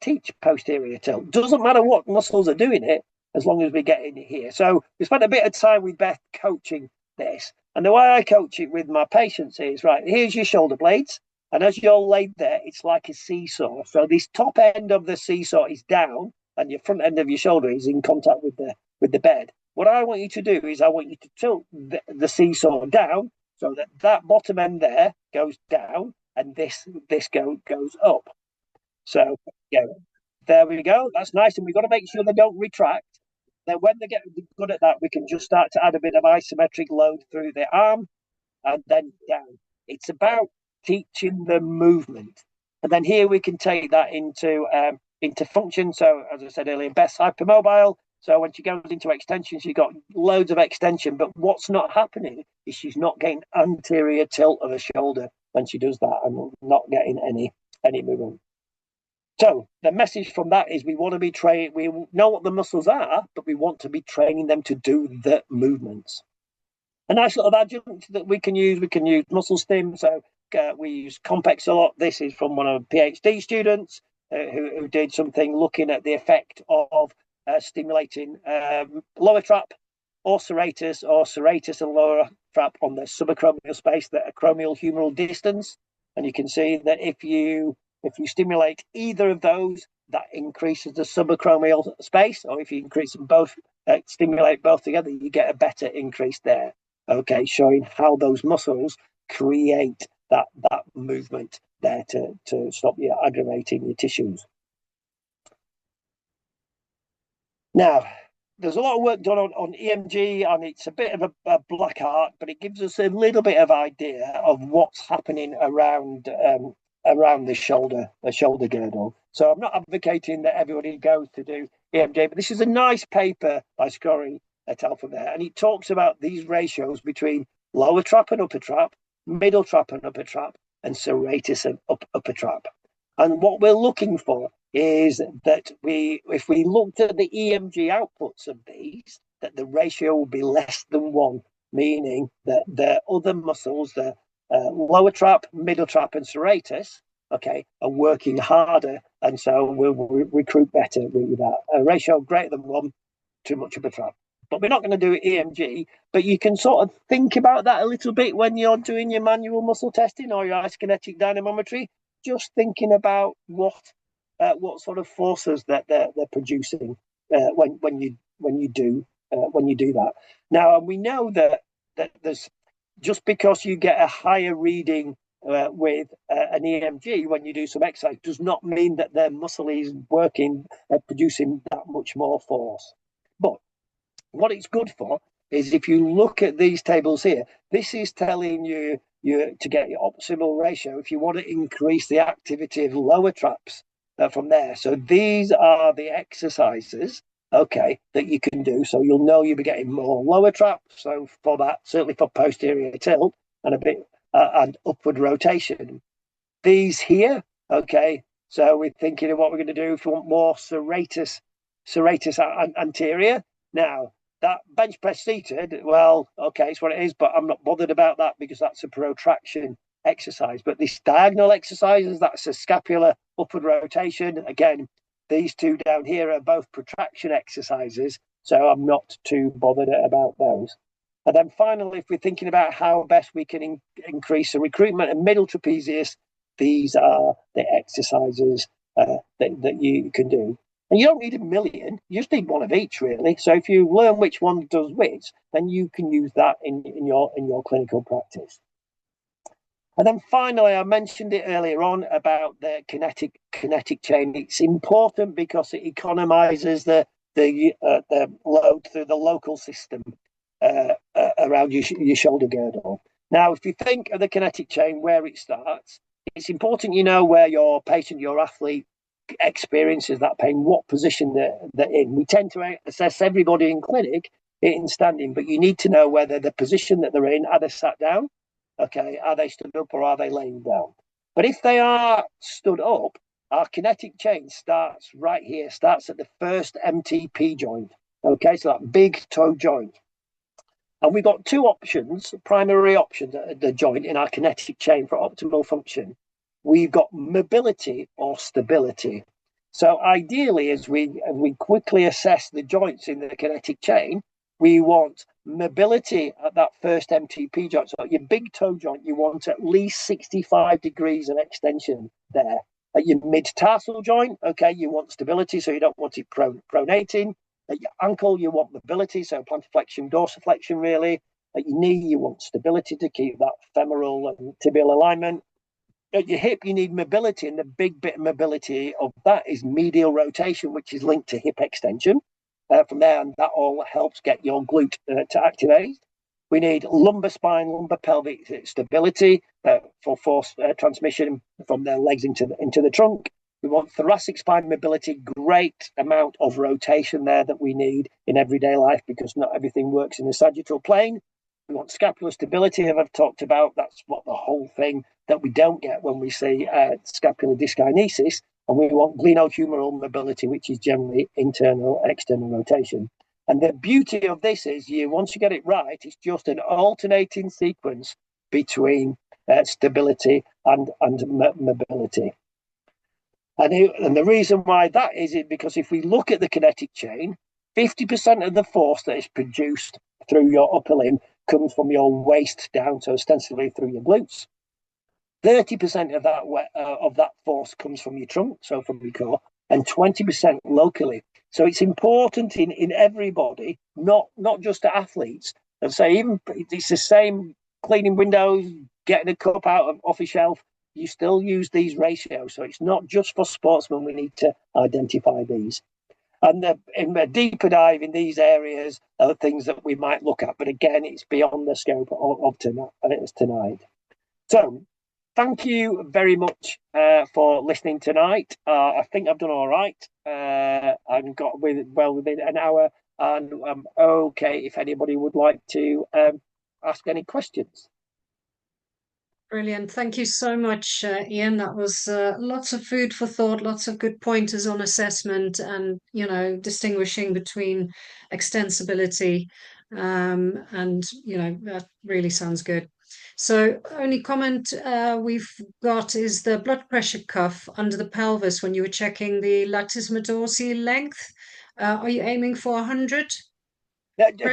teach posterior tilt. Doesn't matter what muscles are doing it, as long as we get in here. So we spent a bit of time with Beth coaching this. And the way I coach it with my patients is, right, here's your shoulder blades. And as you're laid there, it's like a seesaw. So this top end of the seesaw is down and your front end of your shoulder is in contact with the bed. What I want you to do is I want you to tilt the seesaw down so that that bottom end there goes down and this goes up. So yeah, there we go. That's nice, and we've got to make sure they don't retract. Then when they get good at that, we can just start to add a bit of isometric load through the arm and then down. It's about teaching the movement, and then here we can take that into function. So as I said earlier, Beth's hypermobile. So when she goes into extension, she's got loads of extension, but what's not happening is she's not getting anterior tilt of the shoulder when she does that, and not getting any movement. So the message from that is we want to be trained. We know what the muscles are, but we want to be training them to do the movements. A nice little adjunct that we can use muscle stim. So we use Compex a lot. This is from one of the PhD students who did something looking at the effect of stimulating lower trap or serratus and lower trap on the subacromial space, the acromial humeral distance. And you can see that if you stimulate either of those, that increases the subacromial space, or if you increase them both, stimulate both together, you get a better increase there. Okay, showing how those muscles create that movement there to stop you aggravating your tissues. Now, there's a lot of work done on EMG, and it's a bit of a black art, but it gives us a little bit of idea of what's happening around the shoulder girdle. So I'm not advocating that everybody goes to do EMG, but this is a nice paper by Scory et al. From there, and it talks about these ratios between lower trap and upper trap, middle trap and upper trap, and serratus and upper trap. And what we're looking for is that if we looked at the EMG outputs of these, that the ratio will be less than 1, meaning that the other muscles, the lower trap, middle trap, and serratus, okay, are working harder, and so we'll recruit better with that. A ratio greater than 1, too much upper trap. But we're not going to do EMG, but you can sort of think about that a little bit when you're doing your manual muscle testing or your isokinetic dynamometry, just thinking about what sort of forces that they're producing when you do that. Now, we know that there's, just because you get a higher reading with an EMG when you do some exercise does not mean that their muscle is working, producing that much more force. But what it's good for is, if you look at these tables here, this is telling you to get your optimal ratio if you want to increase the activity of lower traps from there. So these are the exercises, okay, that you can do. So you'll know you'll be getting more lower trap. So for that, certainly for posterior tilt and a bit and upward rotation. These here, okay. So we're thinking of what we're going to do if we want more serratus anterior. Now, that bench press seated, well, okay, it's what it is, but I'm not bothered about that because that's a protraction exercise. But this diagonal exercises, that's a scapular upward rotation. Again, these two down here are both protraction exercises, so I'm not too bothered about those. And then finally, if we're thinking about how best we can increase the recruitment of middle trapezius, these are the exercises that you can do. And you don't need a million, you just need one of each, really. So if you learn which one does which, then you can use that in your clinical practice. And then finally, I mentioned it earlier on about the kinetic chain. It's important because it economizes the load through the local system around your shoulder girdle. Now, if you think of the kinetic chain, where it starts, it's important you know where your patient, your athlete, experiences that pain, what position they're in. We tend to assess everybody in clinic in standing, but you need to know whether the position that they're in, are they sat down, okay, are they stood up, or are they laying down. But if they are stood up, our kinetic chain starts right here, starts at the first MTP joint, okay, so that big toe joint. And we've got two options, primary options at the joint in our kinetic chain for optimal function. We've got mobility or stability. So ideally, as we quickly assess the joints in the kinetic chain, we want mobility at that first MTP joint. So your big toe joint, you want at least 65 degrees of extension there. At your mid-tarsal joint, okay, you want stability, so you don't want it pronating. At your ankle, you want mobility, so plantar flexion, dorsiflexion, really. At your knee, you want stability to keep that femoral and tibial alignment. At your hip, you need mobility, and the big bit of mobility of that is medial rotation, which is linked to hip extension. From there, and that all helps get your glute to activate. We need lumbar spine, lumbar pelvic stability for force transmission from their legs into the trunk. We want thoracic spine mobility, great amount of rotation there that we need in everyday life because not everything works in the sagittal plane. We want scapular stability, as I've talked about. That's what the whole thing that we don't get when we see scapular dyskinesis. And we want glenohumeral mobility, which is generally internal, external rotation. And the beauty of this is, once you get it right, it's just an alternating sequence between stability and mobility. And the reason why that is because if we look at the kinetic chain, 50% of the force that is produced through your upper limb comes from your waist down, so ostensibly through your glutes. 30% of that force comes from your trunk, so from your core, and 20% locally. So it's important in everybody, not just to athletes. And say even it's the same cleaning windows, getting a cup out off a shelf. You still use these ratios, so it's not just for sportsmen. We need to identify these. And in a deeper dive in these areas are things that we might look at, but again, it's beyond the scope of tonight. So, thank you very much for listening tonight. I think I've done all right. I've got within an hour, and I'm okay if anybody would like to ask any questions. Brilliant. Thank you so much, Ian. That was lots of food for thought, lots of good pointers on assessment and, distinguishing between extensibility. And, that really sounds good. So only comment we've got is the blood pressure cuff under the pelvis when you were checking the latissimus dorsi length. Are you aiming for 100?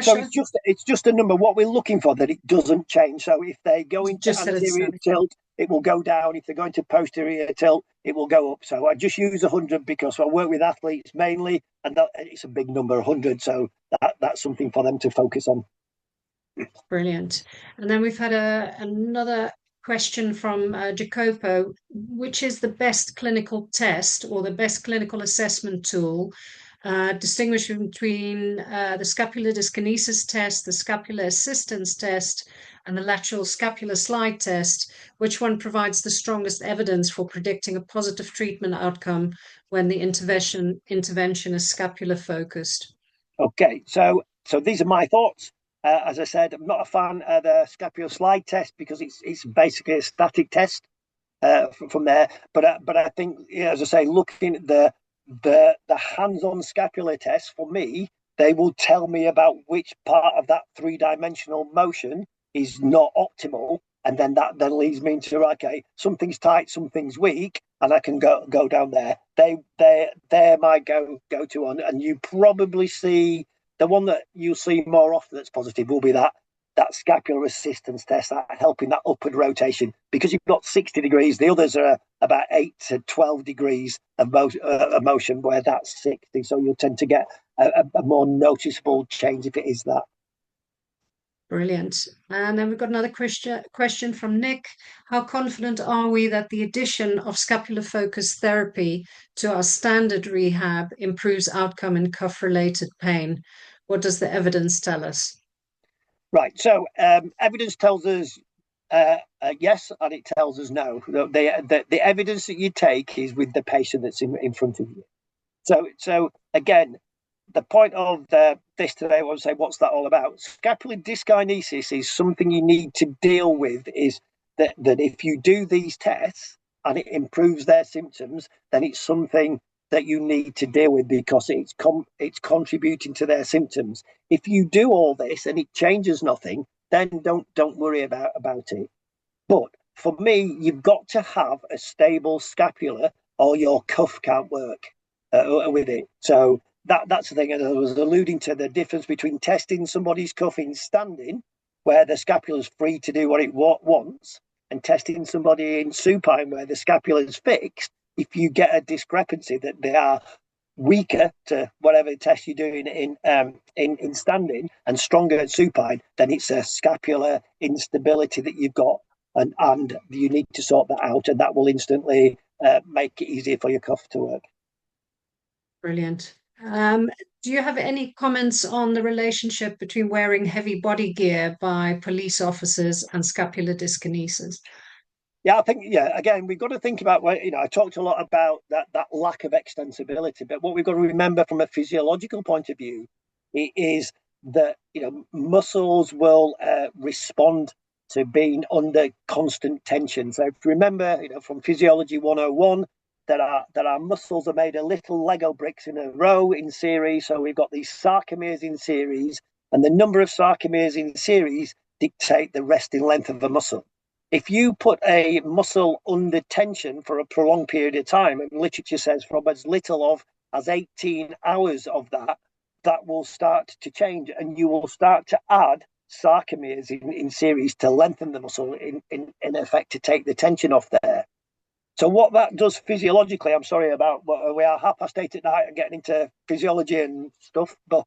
So it's just a number. What we're looking for that it doesn't change. So if they go into anterior tilt, it will go down. If they're going to posterior tilt, it will go up. So I just use 100 because I work with athletes mainly, and it's a big number, 100. So that's something for them to focus on. Brilliant. And then we've had another question from Jacopo, which is the best clinical test or the best clinical assessment tool, distinguishing between the scapular dyskinesis test, the scapular assistance test, and the lateral scapular slide test. Which one provides the strongest evidence for predicting a positive treatment outcome when the intervention is scapular focused? Okay, so these are my thoughts. As I said, I'm not a fan of the scapular slide test because it's basically a static test from there. But I think, as I say, looking at the hands-on scapular test, for me, they will tell me about which part of that three-dimensional motion is not optimal, and then that then leads me into, okay, something's tight, something's weak, and I can go down there. They're my go-to one, and you probably see the one that you'll see more often that's positive will be that scapular assistance test, that helping that upward rotation, because you've got 60 degrees. The others are about 8 to 12 degrees of motion, where that's 60. So you'll tend to get a more noticeable change if it is that. Brilliant. And then we've got another question from Nick. How confident are we that the addition of scapular focused therapy to our standard rehab improves outcome in cuff-related pain? What does the evidence tell us? Right. So evidence tells us yes, and it tells us no. The evidence that you take is with the patient that's in front of you. So again, the point of this today, I want to say, what's that all about? Scapular dyskinesis is something you need to deal with. Is that if you do these tests and it improves their symptoms, then it's something that you need to deal with because it's contributing to their symptoms. If you do all this and it changes nothing, then don't worry about it. But for me, you've got to have a stable scapula or your cuff can't work with it. So that's the thing. And I was alluding to the difference between testing somebody's cuff in standing, where the scapula is free to do what it wants, and testing somebody in supine, where the scapula is fixed. If you get a discrepancy that they are weaker to whatever test you're doing in standing and stronger at supine, then it's a scapular instability that you've got, and you need to sort that out, and that will instantly make it easier for your cuff to work. Brilliant. Do you have any comments on the relationship between wearing heavy body gear by police officers and scapular dyskinesis? Yeah, I think, yeah, again, we've got to think about what, I talked a lot about that lack of extensibility, but what we've got to remember from a physiological point of view is that, muscles will respond to being under constant tension. So if you remember, from Physiology 101, that our muscles are made of little Lego bricks in a row in series. So we've got these sarcomeres in series, and the number of sarcomeres in series dictate the resting length of a muscle. If you put a muscle under tension for a prolonged period of time, and literature says from as little of as 18 hours of that will start to change, and you will start to add sarcomeres in series to lengthen the muscle, in effect, to take the tension off there. So what that does physiologically, I'm sorry about, we are 8:30 at night and getting into physiology and stuff, but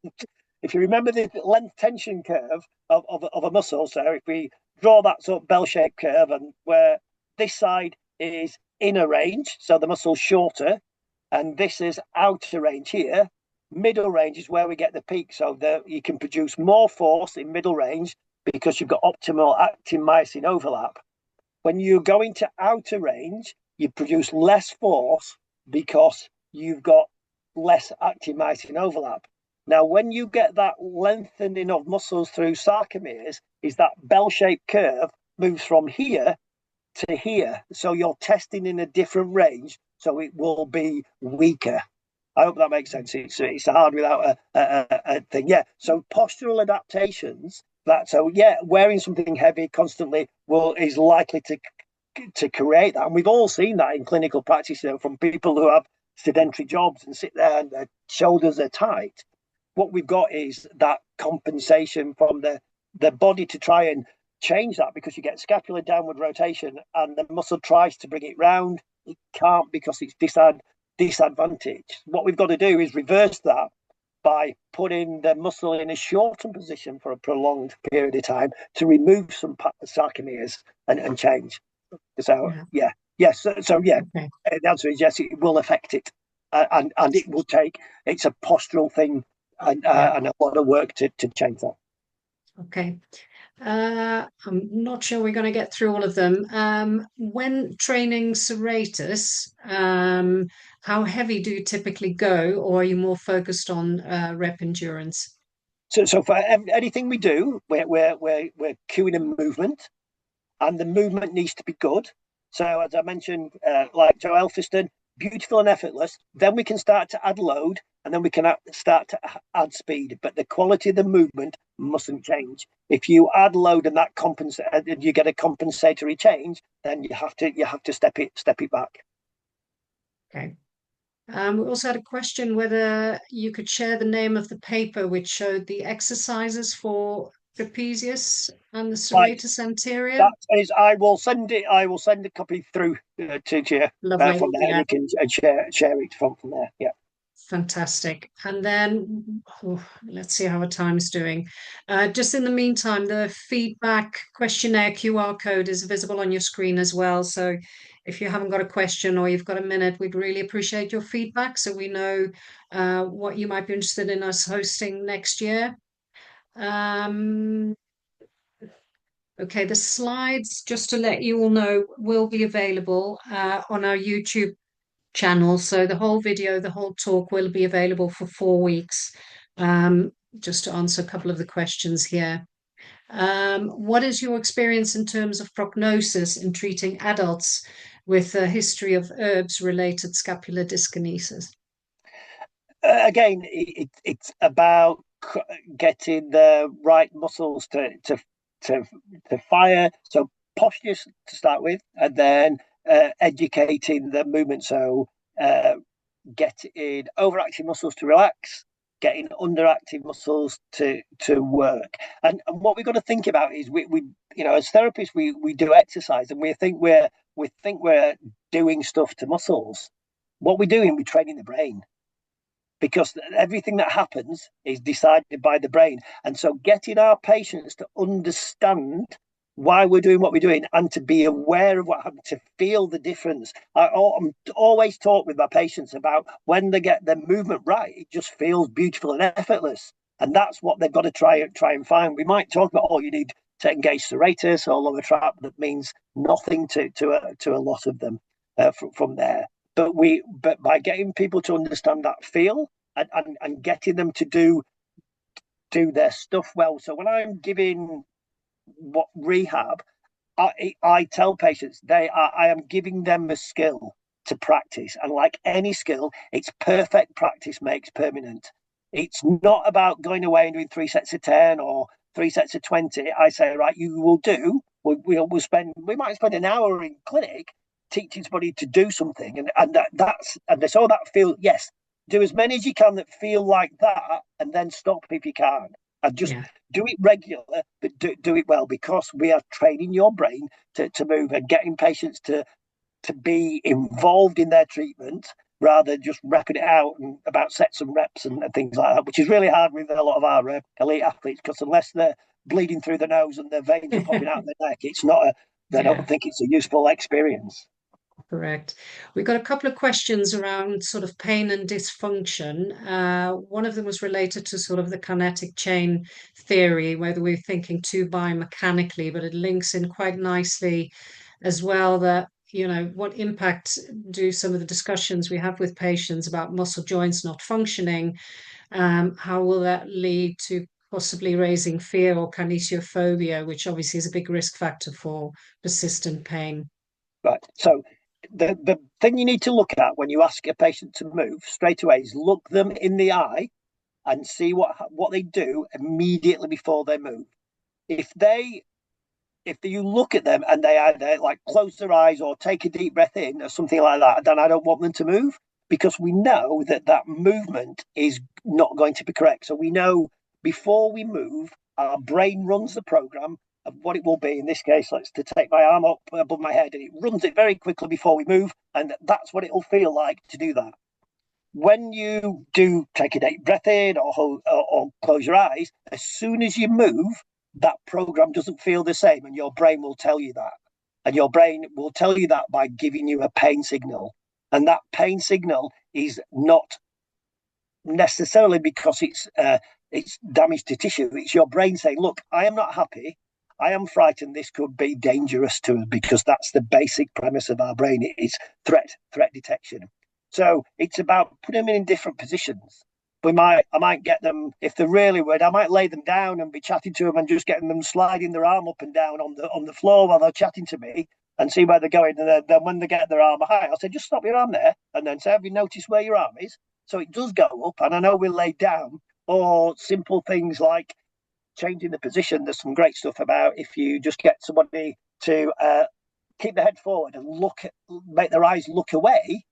if you remember the length tension curve of a muscle, so if we draw that sort of bell-shaped curve, and where this side is inner range, so the muscle's shorter, and this is outer range here, middle range is where we get the peak, so that you can produce more force in middle range because you've got optimal actin-myosin overlap. When you go into outer range, you produce less force because you've got less actin-myosin overlap. Now, when you get that lengthening of muscles through sarcomeres, is that bell-shaped curve moves from here to here. So you're testing in a different range, so it will be weaker. I hope that makes sense. It's hard without a thing. Yeah. So postural adaptations. Wearing something heavy constantly is likely to create that, and we've all seen that in clinical practice, from people who have sedentary jobs and sit there and their shoulders are tight. What we've got is that compensation from the body to try and change that, because you get scapular downward rotation and the muscle tries to bring it round. It can't, because it's disadvantaged. What we've got to do is reverse that by putting the muscle in a shortened position for a prolonged period of time to remove some sarcomeres and change. So yes. So yeah, Okay. the answer is yes. It will affect it, and it will take. It's a postural thing, and a lot of work to change that. Okay. I'm not sure we're going to get through all of them. When training serratus, how heavy do you typically go, or are you more focused on rep endurance? So for anything we do, we're cueing a movement, and the movement needs to be good. So as I mentioned, like Joe Elphiston, beautiful and effortless. Then we can start to add load, and then we can start to add speed. But the quality of the movement mustn't change. If you add load and that you get a compensatory change, then you have to step it back. Okay. We also had a question whether you could share the name of the paper which showed the exercises for trapezius and the Right. serratus anterior. That is, I will send it. I will send a copy through to you Lovely. from there, and Yeah. you can share it from there. Yeah. Fantastic. And then let's see how our time's doing. Just in the meantime, the feedback questionnaire QR code is visible on your screen as well. So if you haven't got a question or you've got a minute, we'd really appreciate your feedback so we know what you might be interested in us hosting next year. Okay, the slides, just to let you all know, will be available on our YouTube channel. So the whole video, the whole talk will be available for 4 weeks. Just to answer a couple of the questions here. What is your experience in terms of prognosis in treating adults with a history of herbs-related scapular dyskinesis? Again, it's about getting the right muscles to fire. So posture to start with, and then educating the movement. So getting overactive muscles to relax, getting underactive muscles to work. And what we've got to think about is we as therapists we do exercise, and we think we're doing stuff to muscles. What we're doing, we're training the brain. because everything that happens is decided by the brain. And so getting our patients to understand why we're doing what we're doing and to be aware of what happened, to feel the difference. I'm always talk with my patients about when they get their movement right, it just feels beautiful and effortless. And that's what they've got to try and find. We might talk about, oh, you need to engage serratus or lower trap. That means nothing to a lot of them from there. But by getting people to understand that feel and getting them to do their stuff well. So when I'm giving what rehab, I tell patients I am giving them a skill to practice, and like any skill, it's perfect practice makes permanent. It's not about going away and doing 3 sets of 10 or 3 sets of 20. I say, right, you will do. We might spend an hour in clinic teaching somebody to do something, and so that feel, yes, do as many as you can that feel like that, and then stop if you can't, and just Yeah. do it regular, but do it well, because we are training your brain to move and getting patients to be involved in their treatment rather than just repping it out and about sets and reps and things like that, which is really hard with a lot of our elite athletes, because unless they're bleeding through the nose and their veins are popping out of their neck, it's not they Yeah. don't think it's a useful experience. Correct. We've got a couple of questions around sort of pain and dysfunction. One of them was related to sort of the kinetic chain theory, whether we're thinking too biomechanically, but it links in quite nicely as well that, what impact do some of the discussions we have with patients about muscle joints not functioning, how will that lead to possibly raising fear or kinesiophobia, which obviously is a big risk factor for persistent pain? Right. So the thing you need to look at when you ask a patient to move straight away is look them in the eye and see what they do immediately before they move. If they if you look at them and they either like close their eyes or take a deep breath in or something like that, then I don't want them to move, because we know that movement is not going to be correct. So we know before we move, our brain runs the program of what it will be. In this case, let's to take my arm up above my head, and it runs it very quickly before we move, and that's what it will feel like to do that. When you do take a deep breath in or close your eyes, as soon as you move, that program doesn't feel the same, and your brain will tell you that. And your brain will tell you that by giving you a pain signal. And that pain signal is not necessarily because it's damage to tissue. It's your brain saying, "Look, I am not happy. I am frightened. This could be dangerous to us," because that's the basic premise of our brain. It is threat detection. So it's about putting them in different positions. I might get them, if they're really weird, I might lay them down and be chatting to them and just getting them sliding their arm up and down on the floor while they're chatting to me, and see where they're going. And then when they get their arm high, I'll say, just stop your arm there, and then say, have you noticed where your arm is? So it does go up, and I know we're laid down. Or simple things like changing the position. There's some great stuff about if you just get somebody to keep their head forward and make their eyes look away,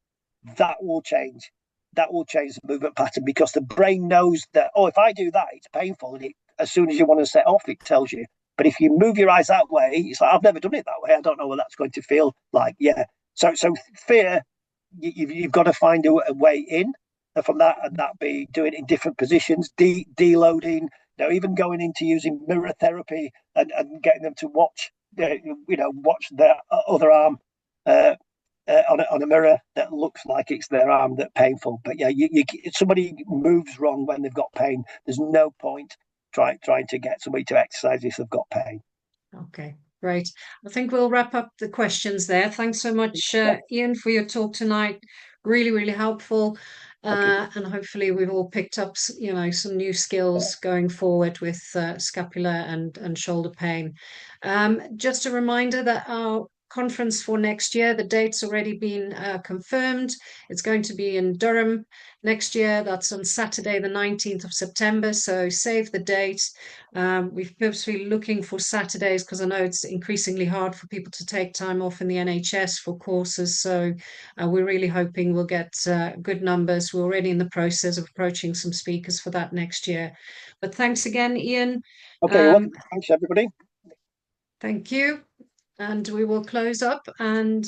that will change. That will change the movement pattern, because the brain knows that, oh, if I do that, it's painful. And as soon as you want to set off, it tells you. But if you move your eyes that way, it's like, I've never done it that way. I don't know what that's going to feel like. Yeah. So fear, you've got to find a way in from that, and that be doing it in different positions, deloading, even going into using mirror therapy and getting them to watch, watch their other arm on a mirror that looks like it's their arm that's painful. But yeah, if somebody moves wrong when they've got pain, there's no point trying to get somebody to exercise if they've got pain. Okay, great. I think we'll wrap up the questions there. Thanks so much, Yeah. Ian, for your talk tonight. Really, really helpful. Okay. And hopefully we've all picked up, some new Yeah. skills going forward with scapular and shoulder pain. Just a reminder that our conference for next year, the date's already been confirmed. It's going to be in Durham next year. That's on Saturday, the 19th of September. So save the date. We've purposely looking for Saturdays because I know it's increasingly hard for people to take time off in the NHS for courses. So we're really hoping we'll get good numbers. We're already in the process of approaching some speakers for that next year. But thanks again, Ian. Okay. Well, Um, thanks everybody. thank you. And we will close up and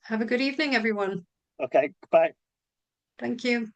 have a good evening, everyone. Okay. Bye. Thank you.